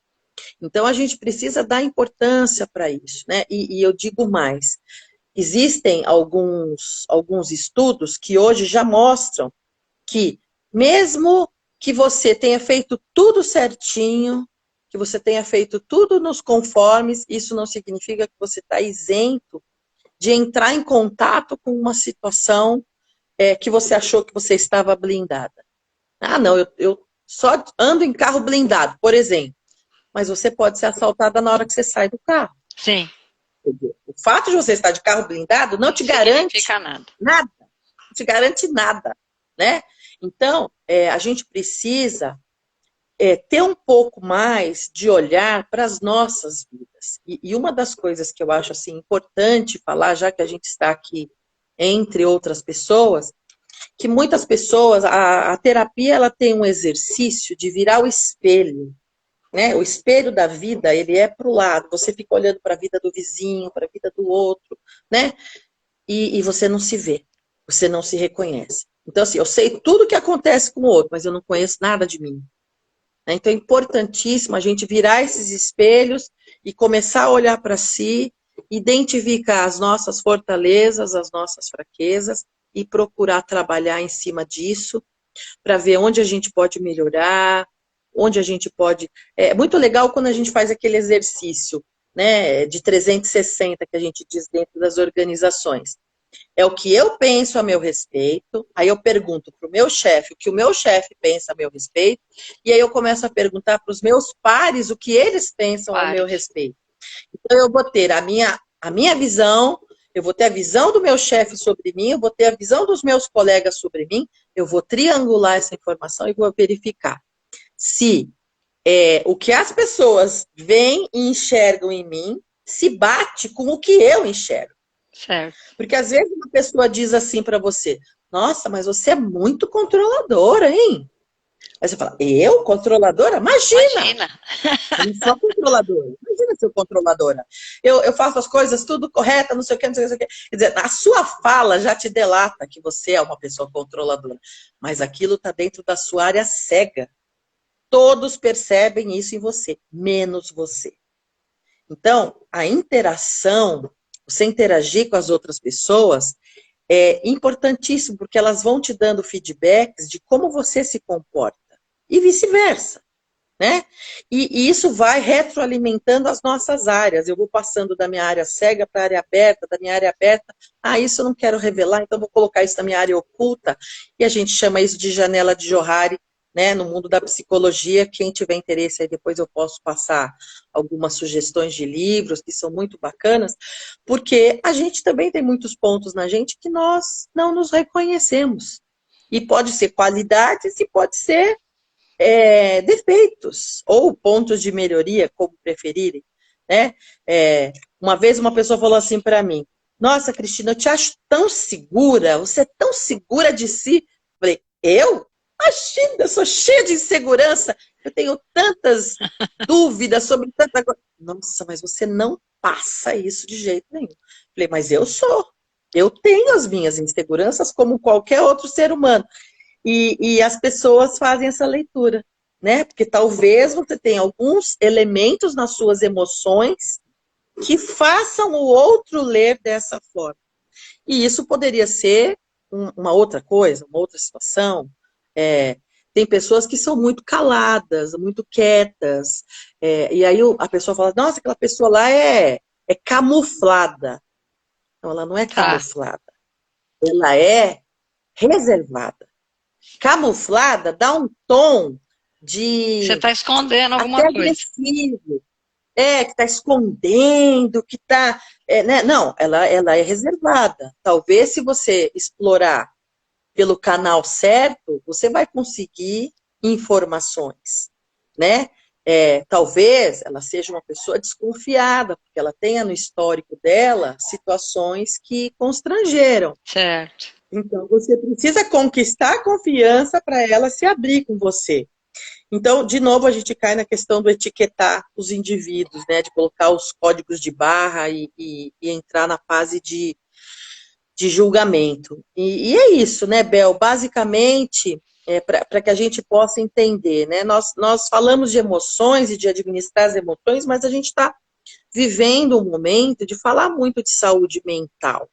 Então, a gente precisa dar importância para isso, né? E eu digo mais, existem alguns estudos que hoje já mostram que, mesmo que você tenha feito tudo certinho, que você tenha feito tudo nos conformes, isso não significa que você está isento de entrar em contato com uma situação que você achou que você estava blindada. Ah, não, eu só ando em carro blindado, por exemplo. Mas você pode ser assaltada na hora que você sai do carro. Sim. O fato de você estar de carro blindado não te garante nada. Não te garante nada, né? Então, a gente precisa ter um pouco mais de olhar para as nossas vidas. E uma das coisas que eu acho assim, importante falar, já que a gente está aqui entre outras pessoas, que muitas pessoas, a terapia ela tem um exercício de virar o espelho. Né? O espelho da vida, ele é para o lado, você fica olhando para a vida do vizinho, para a vida do outro, né? E você não se vê, você não se reconhece. Então, assim, eu sei tudo que acontece com o outro, mas eu não conheço nada de mim. Né? Então, é importantíssimo a gente virar esses espelhos e começar a olhar para si, identificar as nossas fortalezas, as nossas fraquezas e procurar trabalhar em cima disso para ver onde a gente pode melhorar, onde a gente pode... É muito legal quando a gente faz aquele exercício, né, de 360 que a gente diz dentro das organizações. É o que eu penso a meu respeito, aí eu pergunto para o meu chefe o que o meu chefe pensa a meu respeito, e aí eu começo a perguntar para os meus pares o que eles pensam a meu respeito. Então eu vou ter a minha visão, eu vou ter a visão do meu chefe sobre mim, eu vou ter a visão dos meus colegas sobre mim, eu vou triangular essa informação e vou verificar se o que as pessoas veem e enxergam em mim se bate com o que eu enxergo. Certo. Porque às vezes uma pessoa diz assim para você, nossa, mas você é muito controladora, hein? Aí você fala, eu? Controladora? Imagina! Eu não sou controladora. Imagina se eu controladora. Eu faço as coisas tudo correta, não sei o que, não sei o que. Quer dizer, a sua fala já te delata que você é uma pessoa controladora. Mas aquilo está dentro da sua área cega. Todos percebem isso em você, menos você. Então, a interação, você interagir com as outras pessoas, é importantíssimo, porque elas vão te dando feedbacks de como você se comporta. E vice-versa. Né? E isso vai retroalimentando as nossas áreas. Eu vou passando da minha área cega para a área aberta, da minha área aberta, isso eu não quero revelar, então vou colocar isso na minha área oculta, e a gente chama isso de janela de Johari, né, no mundo da psicologia. Quem tiver interesse aí depois eu posso passar algumas sugestões de livros que são muito bacanas, porque a gente também tem muitos pontos na gente que nós não nos reconhecemos. E pode ser qualidades e pode ser defeitos ou pontos de melhoria, como preferirem, né? Uma vez uma pessoa falou assim para mim, nossa, Cristina, eu te acho tão segura, você é tão segura de si. Eu falei, eu? Imagina, eu sou cheia de insegurança, eu tenho tantas dúvidas sobre tanta coisa. Nossa, mas você não passa isso de jeito nenhum. Eu falei, mas eu sou. Eu tenho as minhas inseguranças como qualquer outro ser humano. E as pessoas fazem essa leitura, né? Porque talvez você tenha alguns elementos nas suas emoções que façam o outro ler dessa forma. E isso poderia ser uma outra coisa, uma outra situação. Tem pessoas que são muito caladas, muito quietas. E aí a pessoa fala, nossa, aquela pessoa lá é camuflada. Não, ela não é camuflada. Ela é reservada. Camuflada dá um tom de... Você está escondendo alguma coisa. Agressivo. Que está escondendo, que está... né? Não, ela é reservada. Talvez se você explorar pelo canal certo, você vai conseguir informações, né? Talvez ela seja uma pessoa desconfiada, porque ela tenha no histórico dela situações que constrangeram. Certo. Então, você precisa conquistar a confiança para ela se abrir com você. Então, de novo, a gente cai na questão do etiquetar os indivíduos, né? De colocar os códigos de barra e entrar na fase de julgamento. E é isso, né, Bel? Basicamente, para que a gente possa entender, né? Nós falamos de emoções e de administrar as emoções, mas a gente está vivendo um momento de falar muito de saúde mental.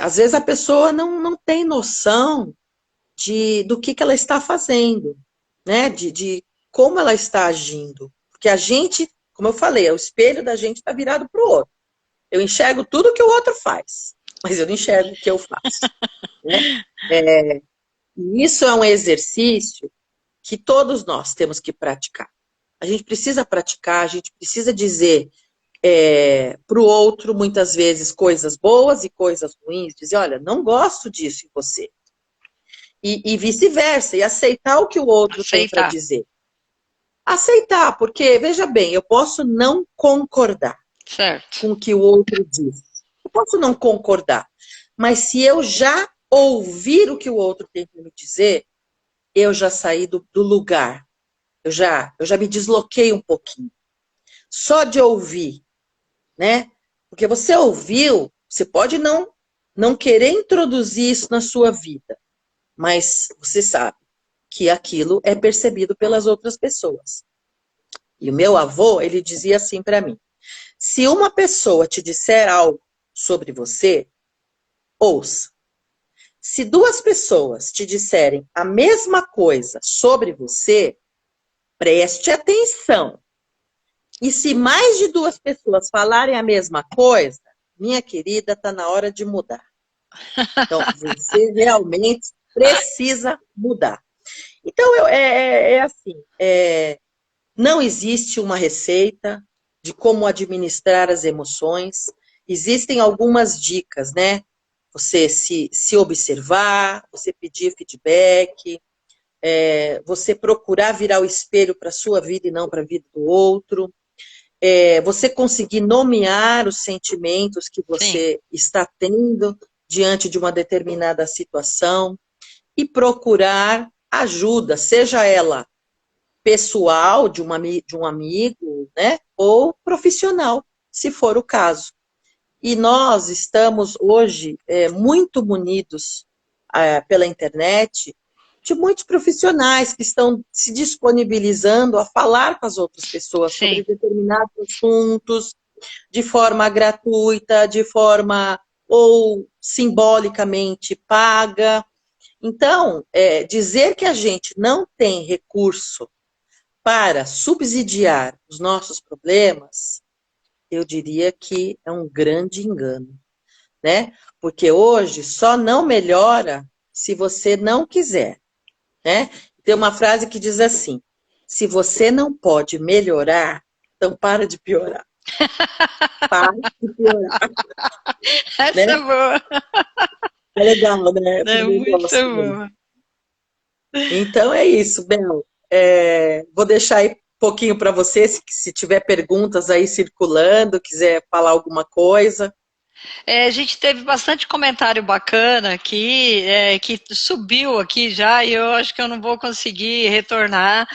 Às vezes a pessoa não tem noção do que ela está fazendo, né? De como ela está agindo. Porque a gente, como eu falei, o espelho da gente está virado para o outro. Eu enxergo tudo que o outro faz, mas eu não enxergo o que eu faço. Né? E isso é um exercício que todos nós temos que praticar. A gente precisa praticar, a gente precisa dizer para o outro, muitas vezes, coisas boas e coisas ruins, dizer, olha, não gosto disso em você. E vice-versa, e aceitar o que o outro tem para dizer. Aceitar, porque, veja bem, eu posso não concordar com o que o outro diz. Eu posso não concordar, mas se eu já ouvir o que o outro tem para me dizer, eu já saí do lugar. Eu já me desloquei um pouquinho. Só de ouvir, né? Porque você ouviu, você pode não querer introduzir isso na sua vida, mas você sabe que aquilo é percebido pelas outras pessoas. E o meu avô, ele dizia assim para mim, se uma pessoa te disser algo sobre você, ouça. Se duas pessoas te disserem a mesma coisa sobre você, preste atenção. E se mais de duas pessoas falarem a mesma coisa, minha querida, está na hora de mudar. Então, você realmente precisa mudar. Então, assim, não existe uma receita de como administrar as emoções. Existem algumas dicas, né? Você se observar, você pedir feedback, você procurar virar o espelho para a sua vida e não para a vida do outro. Você conseguir nomear os sentimentos que você está tendo diante de uma determinada situação e procurar ajuda, seja ela pessoal, de um amigo, né, ou profissional, se for o caso. E nós estamos hoje muito munidos pela internet de muitos profissionais que estão se disponibilizando a falar com as outras pessoas sobre determinados assuntos, de forma gratuita, de forma ou simbolicamente paga. Então, dizer que a gente não tem recurso para subsidiar os nossos problemas, eu diria que é um grande engano, né? Porque hoje só não melhora se você não quiser, né? Tem uma frase que diz assim, se você não pode melhorar, então para de piorar. Para de piorar. Essa é boa. É legal, né? É muito boa. Então é isso, Bel. Vou deixar aí um pouquinho para você, se tiver perguntas aí circulando, quiser falar alguma coisa. A gente teve bastante comentário bacana aqui, que subiu aqui já, e eu acho que eu não vou conseguir retornar,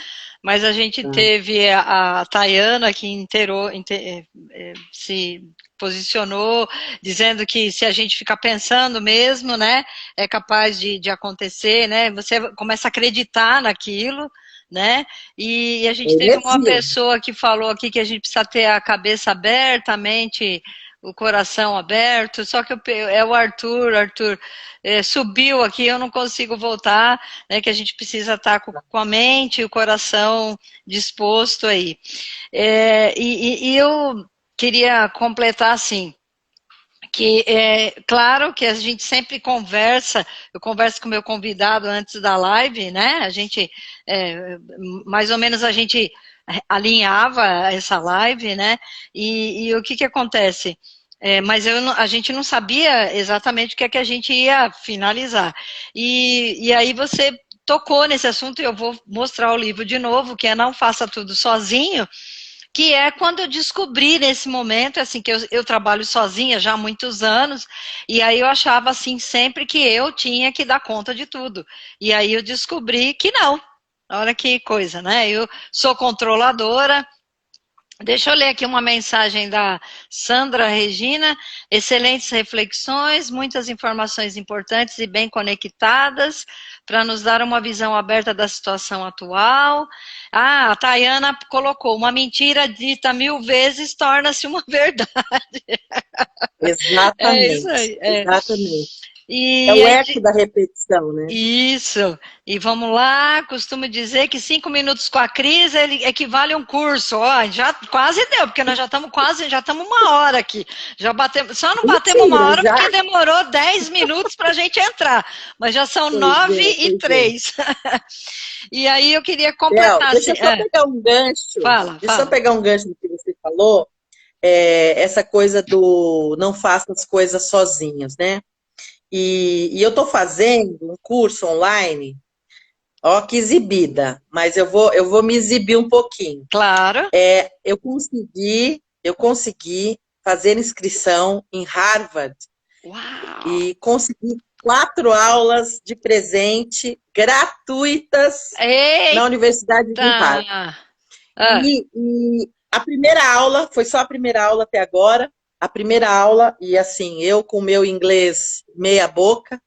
mas a gente teve a Tayana que se posicionou, dizendo que se a gente ficar pensando mesmo, né, é capaz de acontecer, né, você começa a acreditar naquilo, né, e a gente teve uma pessoa que falou aqui que a gente precisa ter a cabeça aberta, a mente, o coração aberto, só que é o Arthur subiu aqui, eu não consigo voltar, né, que a gente precisa estar com a mente e o coração disposto aí. E eu queria completar assim, que claro que a gente sempre conversa, eu converso com o meu convidado antes da live, né, a gente, mais ou menos a gente alinhava essa live, né, e o que acontece? Mas a gente não sabia exatamente o que a gente ia finalizar, e aí você tocou nesse assunto, e eu vou mostrar o livro de novo, que é Não Faça Tudo Sozinho, que é quando eu descobri nesse momento, assim, que eu trabalho sozinha já há muitos anos, e aí eu achava, assim, sempre que eu tinha que dar conta de tudo. E aí eu descobri que não. Olha que coisa, né? Eu sou controladora, Deixa eu ler aqui uma mensagem da Sandra Regina. Excelentes reflexões, muitas informações importantes e bem conectadas para nos dar uma visão aberta da situação atual. Ah, a Tayana colocou: uma mentira dita 1000 vezes torna-se uma verdade. É isso Exatamente, aí. É. exatamente. É E o aí, eco da repetição, né? isso. E vamos lá, costumo dizer que 5 minutos com a Cris ele equivale a um curso. Ó, já quase deu, porque nós já estamos 1 hora aqui. Já batemos, só não batemos uma Mentira, hora já? porque demorou 10 minutos para a gente entrar. Mas já são Pois nove é, e pois é. três. E aí eu queria Léo, completar deixa assim. eu só pegar um gancho. Fala, Deixa eu só fala. pegar um gancho do que você falou. Essa coisa do não faça as coisas sozinhos, né? E eu estou fazendo um curso online, ó, que exibida, mas eu vou me exibir um pouquinho. Claro. Eu consegui fazer inscrição em Harvard Uau! e consegui 4 aulas de presente gratuitas na Eita! Universidade de Harvard. Ah, E a primeira aula, foi só a primeira aula até agora, a primeira aula, e assim, eu com o meu inglês meia boca,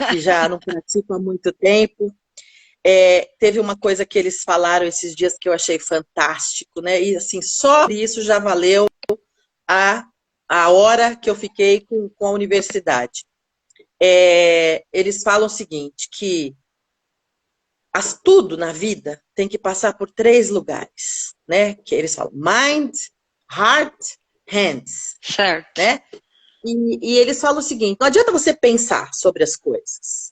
que já não pratico há muito tempo, teve uma coisa que eles falaram esses dias que eu achei fantástico, né? E assim, só isso já valeu a, a hora que eu fiquei com a universidade. Eles falam o seguinte, que tudo na vida tem que passar por 3 lugares, né? Que eles falam mind, heart, hands, certo. né? E eles falam o seguinte, não adianta você pensar sobre as coisas.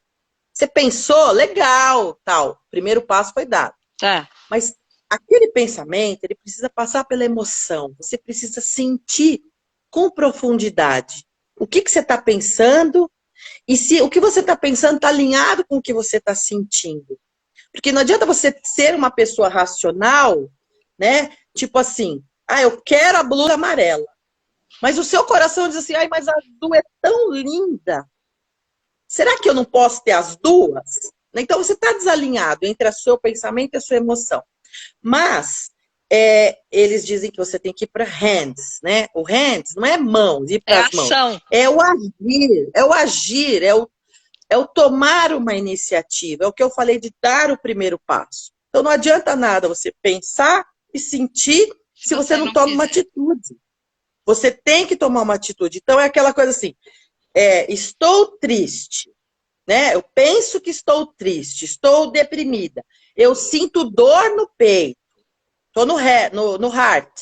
Você pensou, legal, tal. Primeiro passo foi dado. Tá. Mas aquele pensamento, ele precisa passar pela emoção. Você precisa sentir com profundidade o que você está pensando e se o que você está pensando está alinhado com o que você está sentindo. Porque não adianta você ser uma pessoa racional, né? Tipo assim, eu quero a blusa amarela. Mas o seu coração diz assim, mas a azul é tão linda. Será que eu não posso ter as duas? Então você está desalinhado entre o seu pensamento e a sua emoção. Mas eles dizem que você tem que ir para hands, né? O hands não é mãos, ir É para as mãos. ação. É o agir, é o tomar uma iniciativa. É o que eu falei de dar o primeiro passo. Então não adianta nada você pensar e sentir Se se você você não não toma uma fizer. atitude. Você tem que tomar uma atitude. Então é aquela coisa assim, estou triste, né? Eu penso que estou triste, estou deprimida. Eu sinto dor no peito, estou no heart.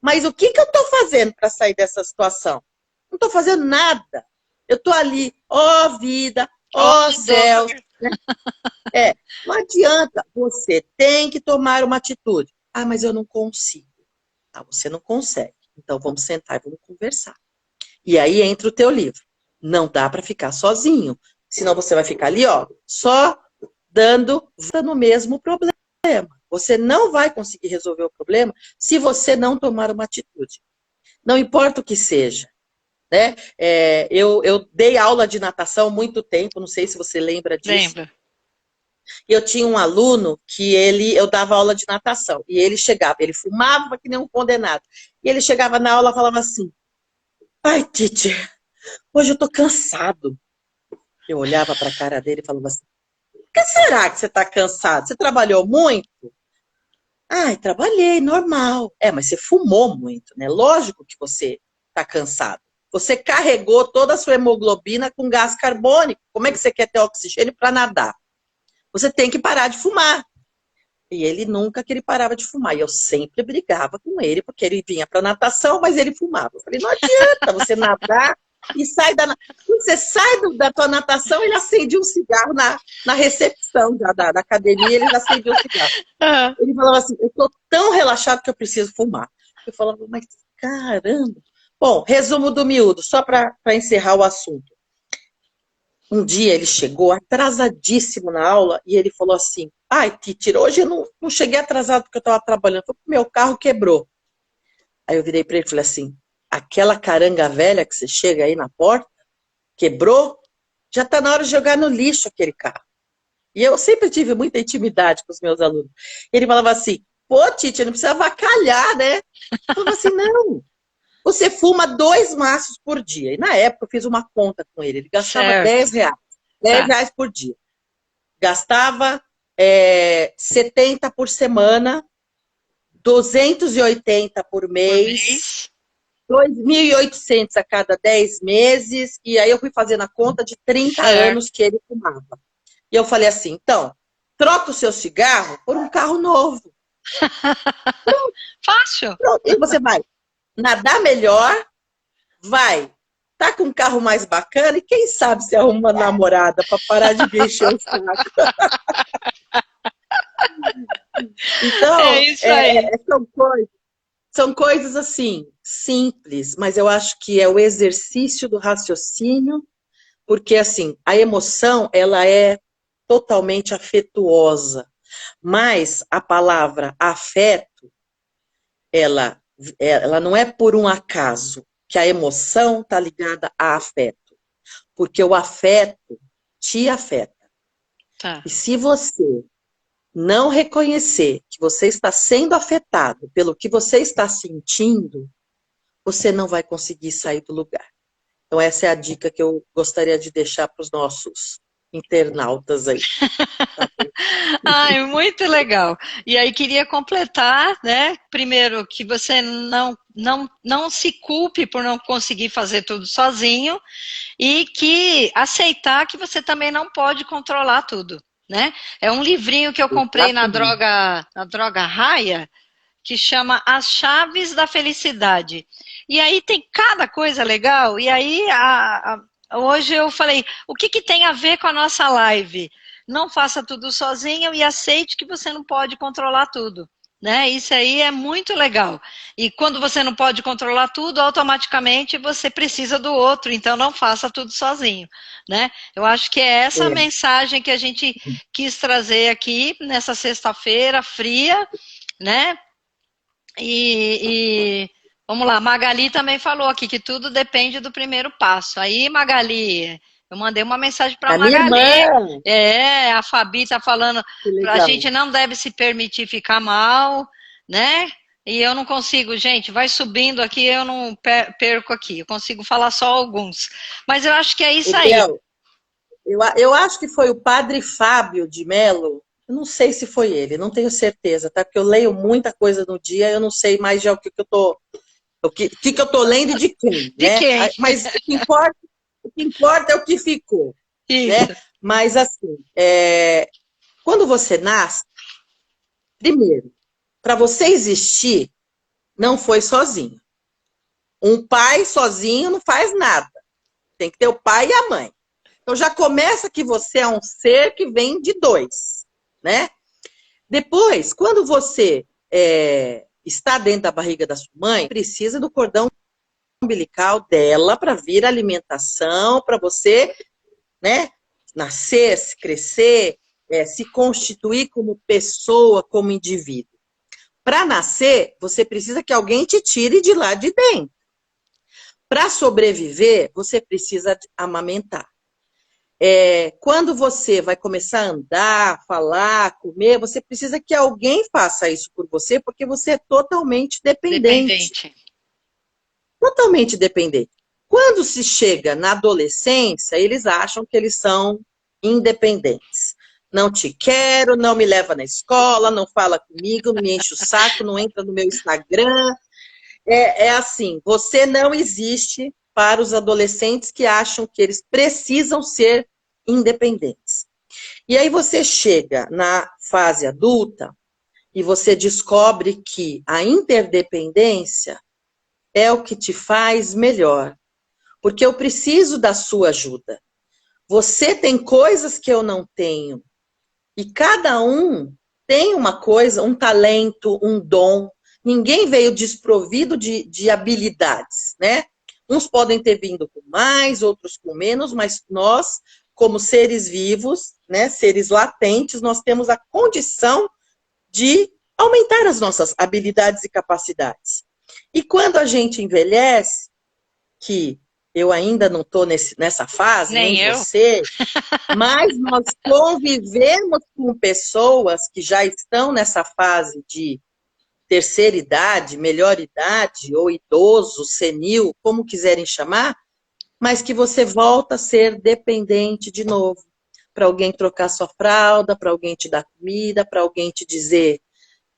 Mas o que eu estou fazendo para sair dessa situação? Não estou fazendo nada. Eu estou ali, ó vida, Ó, ó dor. céus. Não adianta. Você tem que tomar uma atitude. Mas eu não consigo. Você não consegue. Então vamos sentar e vamos conversar. E aí entra o teu livro. Não dá para ficar sozinho. Senão você vai ficar ali, ó, só dando no mesmo problema. Você não vai conseguir resolver o problema se você não tomar uma atitude. Não importa o que seja. Né? Eu dei aula de natação há muito tempo, não sei se você lembra disso. Lembra? Eu tinha um aluno que eu dava aula de natação, e ele chegava, ele fumava que nem um condenado. E ele chegava na aula e falava assim, ai, teacher, hoje eu tô cansado. Eu olhava para a cara dele e falava assim, por que será que você está cansado? Você trabalhou muito? Trabalhei, normal. Mas você fumou muito, né? Lógico que você está cansado. Você carregou toda a sua hemoglobina com gás carbônico. Como é que você quer ter oxigênio para nadar? Você tem que parar de fumar. E ele nunca que ele parava de fumar. E eu sempre brigava com ele, porque ele vinha para natação, mas ele fumava. Eu falei, não adianta você nadar e sai da... Quando você sai da tua natação, ele acendia um cigarro na recepção da academia, ele acendia um cigarro. Ah, Ele falava assim, eu tô tão relaxado que eu preciso fumar. Eu falava, mas caramba. Bom, resumo do miúdo, só para encerrar o assunto. Um dia ele chegou atrasadíssimo na aula e ele falou assim, teacher, hoje eu não cheguei atrasado porque eu estava trabalhando, foi porque meu carro quebrou. Aí eu virei para ele e falei assim, aquela caranga velha que você chega aí na porta, quebrou, já está na hora de jogar no lixo aquele carro. E eu sempre tive muita intimidade com os meus alunos. Ele falava assim, Pô, Titi, não precisa avacalhar, né? Eu falei assim, não. Você fuma 2 maços por dia. E na época eu fiz uma conta com ele. Ele gastava Certo. R$ 10. dez Tá. reais por dia. Gastava 70 por semana, 280 por Por mês, mês. 2.800 a cada 10 meses. E aí eu fui fazendo a conta de 30 Certo. anos que ele fumava. E eu falei assim, então, troca o seu cigarro por um carro novo. Fácil. Pronto. E você vai nadar melhor, vai tá com um carro mais bacana e quem sabe se arruma uma namorada para parar de me encher o saco. É Então, isso aí. são coisas assim, simples, mas eu acho que é o exercício do raciocínio, porque assim, a emoção, ela é totalmente afetuosa, mas a palavra afeto, ela não é por um acaso que a emoção está ligada a afeto, porque o afeto te afeta. Tá. E se você não reconhecer que você está sendo afetado pelo que você está sentindo, você não vai conseguir sair do lugar. Então, essa é a dica que eu gostaria de deixar para os nossos internautas aí. Tá? Ai, muito legal. E aí queria completar, né? Primeiro, que você não se culpe por não conseguir fazer tudo sozinho e que aceitar que você também não pode controlar tudo, né? É um livrinho que eu comprei Exatamente. na droga Raia, que chama As Chaves da Felicidade. E aí tem cada coisa legal. E aí hoje eu falei, o que, que tem a ver com a nossa live? Não faça tudo sozinho e aceite que você não pode controlar tudo. Né? Isso aí é muito legal. E quando você não pode controlar tudo, automaticamente você precisa do outro, então não faça tudo sozinho. Né? Eu acho que é essa a É. mensagem que a gente quis trazer aqui nessa sexta-feira fria, né? E vamos lá, Magali também falou aqui que tudo depende do primeiro passo. Aí, Magali, eu mandei uma mensagem para A minha Magali. irmã, A Fabi está falando que para a legal. gente não deve se permitir ficar mal, né? E eu não consigo, gente, vai subindo aqui, eu não perco aqui. Eu consigo falar só alguns. Mas eu acho que é isso O aí. Bel, eu acho que foi o padre Fábio de Mello, eu não sei se foi ele, não tenho certeza, tá? Porque eu leio muita coisa no dia, eu não sei mais já o que, que eu tô, que eu tô lendo e de quem, De né? quem? Mas o que importa é o que ficou, né? Isso. Mas assim, quando você nasce, primeiro, para você existir, não foi sozinho. Um pai sozinho não faz nada. Tem que ter o pai e a mãe. Então já começa que você é um ser que vem de 2, né? Depois, quando você está dentro da barriga da sua mãe, precisa do cordão umbilical dela para vir a alimentação, para você, né, nascer, se crescer, se constituir como pessoa, como indivíduo. Para nascer, você precisa que alguém te tire de lá de dentro. Para sobreviver, você precisa amamentar. Quando você vai começar a andar, falar, comer, você precisa que alguém faça isso por você, porque você é totalmente dependente. Dependente. Totalmente dependente. Quando se chega na adolescência, eles acham que eles são independentes. Não te quero, não me leva na escola, não fala comigo, não me enche o saco, não entra no meu Instagram. É assim, você não existe para os adolescentes que acham que eles precisam ser independentes. E aí você chega na fase adulta e você descobre que a interdependência é o que te faz melhor, porque eu preciso da sua ajuda. Você tem coisas que eu não tenho, e cada um tem uma coisa, um talento, um dom. Ninguém veio desprovido de habilidades, né? Uns podem ter vindo com mais, outros com menos, mas nós, como seres vivos, né, seres latentes, nós temos a condição de aumentar as nossas habilidades e capacidades. E quando a gente envelhece, que eu ainda não estou nessa fase, Nem nem eu. você, mas nós convivemos com pessoas que já estão nessa fase de terceira idade, melhor idade, ou idoso, senil, como quiserem chamar, mas que você volta a ser dependente de novo. Para alguém trocar sua fralda, para alguém te dar comida, para alguém te dizer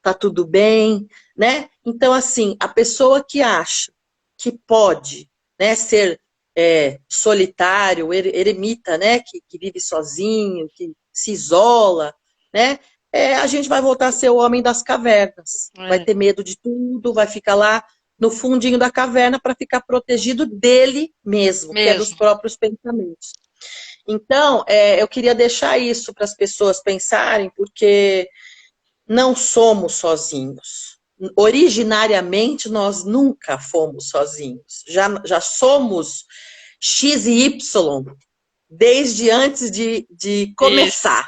tá tudo bem, né? Então, assim, a pessoa que acha que pode, né, ser solitário, eremita, né, que vive sozinho, que se isola, né? A gente vai voltar a ser o homem das cavernas. Vai ter medo de tudo, vai ficar lá no fundinho da caverna para ficar protegido dele mesmo, que é dos próprios pensamentos. Então, eu queria deixar isso para as pessoas pensarem, porque não somos sozinhos. Originariamente, nós nunca fomos sozinhos. Já somos X e Y desde antes de começar.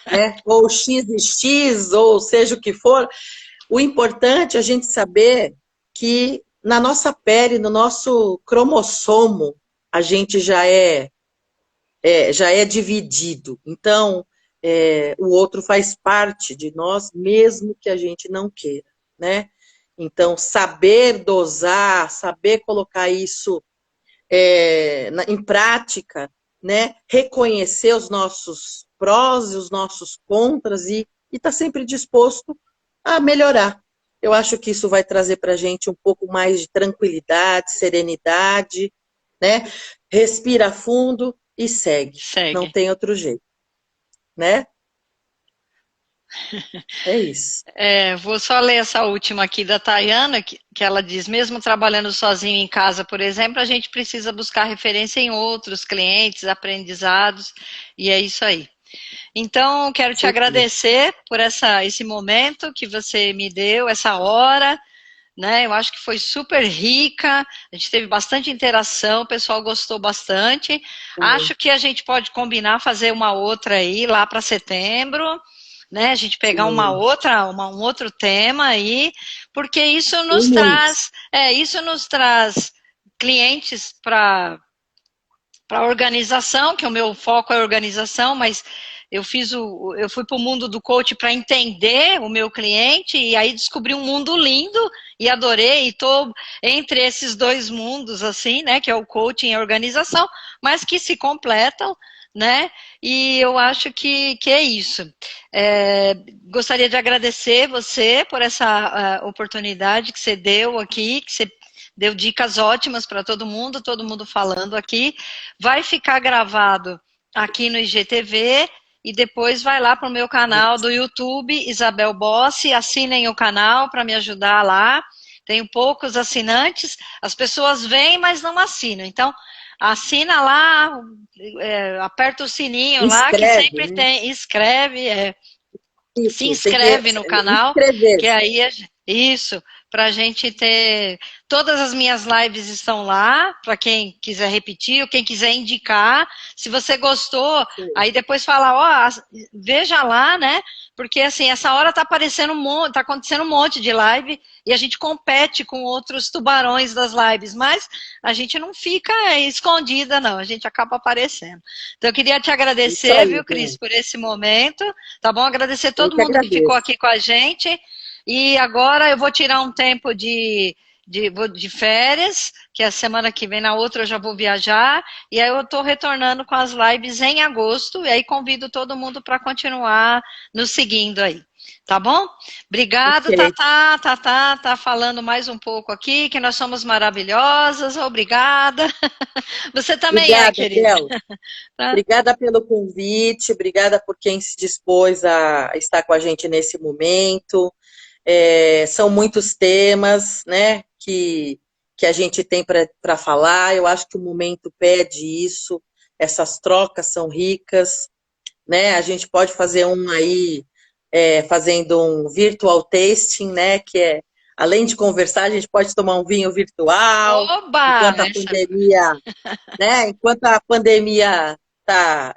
Né? Ou X e X, ou seja o que for. O importante é a gente saber que na nossa pele, no nosso cromossomo, a gente já é dividido. Então, o outro faz parte de nós, mesmo que a gente não queira, né? Então, saber dosar, saber colocar isso em prática, né? Reconhecer os nossos prós e os nossos contras e estar sempre disposto a melhorar. Eu acho que isso vai trazer para a gente um pouco mais de tranquilidade, serenidade, né? Respira fundo e segue. Não tem outro jeito, né? É isso. Vou só ler essa última aqui da Tayana, que ela diz, mesmo trabalhando sozinho em casa, por exemplo, a gente precisa buscar referência em outros clientes, aprendizados, e é isso aí. Então, quero te agradecer por esse momento que você me deu, essa hora, né? Eu acho que foi super rica, a gente teve bastante interação, o pessoal gostou bastante. Acho que a gente pode combinar fazer uma outra aí, lá para setembro, né? A gente pegar um outro tema aí, porque isso nos traz clientes para a organização, que o meu foco é organização, mas eu fui para o mundo do coach para entender o meu cliente e aí descobri um mundo lindo e adorei, e estou entre esses dois mundos, assim, né, que é o coaching e a organização, mas que se completam, né, e eu acho que é isso. Gostaria de agradecer você por essa oportunidade que você deu aqui, que você deu dicas ótimas para todo mundo falando aqui. Vai ficar gravado aqui no IGTV e depois vai lá para o meu canal do YouTube, Isabel Bossi, assinem o canal para me ajudar lá. Tenho poucos assinantes, as pessoas vêm, mas não assinam. Então, assina lá, aperta o sininho lá, que sempre tem, inscreve, se inscreve no canal, que aí isso, para a gente ter. Todas as minhas lives estão lá, para quem quiser repetir, ou quem quiser indicar. Se você gostou, aí depois fala, veja lá, né? Porque assim, essa hora tá aparecendo tá acontecendo um monte de live e a gente compete com outros tubarões das lives, mas a gente não fica escondida, não, a gente acaba aparecendo. Então, eu queria te agradecer, aí, viu, Cris, por esse momento, tá bom? Agradecer todo mundo que ficou aqui com a gente. E agora eu vou tirar um tempo de férias, que a semana que vem, na outra eu já vou viajar, e aí eu estou retornando com as lives em agosto, e aí convido todo mundo para continuar nos seguindo aí, tá bom? Obrigado, Tatá, tá falando mais um pouco aqui, que nós somos maravilhosas, obrigada. Você também obrigada, querida. Obrigada pelo convite, obrigada por quem se dispôs a estar com a gente nesse momento. São muitos temas, né, que a gente tem para falar. Eu acho que o momento pede isso, essas trocas são ricas, né? A gente pode fazer aí, fazendo um virtual tasting, né, que além de conversar, a gente pode tomar um vinho virtual. Oba! Enquanto a pandemia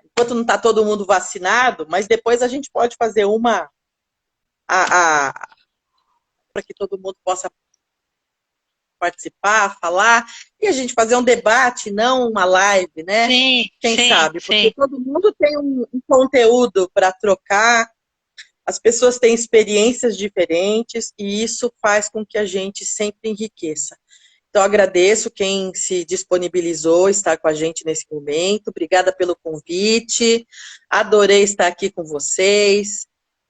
enquanto não está todo mundo vacinado, mas depois a gente pode fazer uma para que todo mundo possa participar, falar, e a gente fazer um debate, não uma live, né? Sim, Quem sabe? Porque todo mundo tem um conteúdo para trocar, as pessoas têm experiências diferentes e isso faz com que a gente sempre enriqueça. Então, agradeço quem se disponibilizou estar com a gente nesse momento. Obrigada pelo convite. Adorei estar aqui com vocês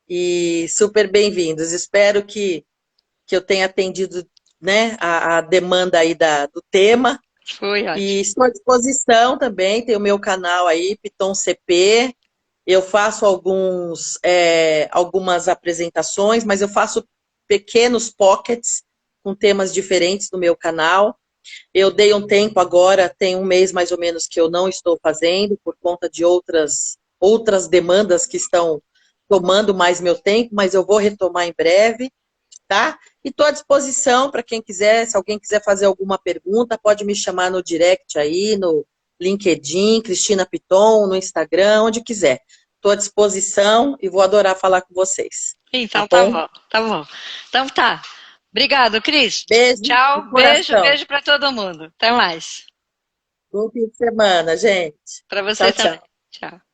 e super bem-vindos. Espero que eu tenha atendido, né, a demanda aí do tema. Foi ótimo. E estou à disposição também, tem o meu canal aí, Piton CP. Eu faço algumas apresentações, mas eu faço pequenos pockets com temas diferentes no meu canal. Eu dei um tempo agora, tem um mês mais ou menos que eu não estou fazendo, por conta de outras demandas que estão tomando mais meu tempo, mas eu vou retomar em breve, tá? E estou à disposição para quem quiser, se alguém quiser fazer alguma pergunta, pode me chamar no direct aí, no LinkedIn, Cristina Piton, no Instagram, onde quiser. Estou à disposição e vou adorar falar com vocês. Então tá bom, tá bom. Então tá. Obrigado, Cris. Beijo. Tchau, beijo para todo mundo. Até mais. Bom fim de semana, gente. Para você Tchau, também. tchau. Tchau.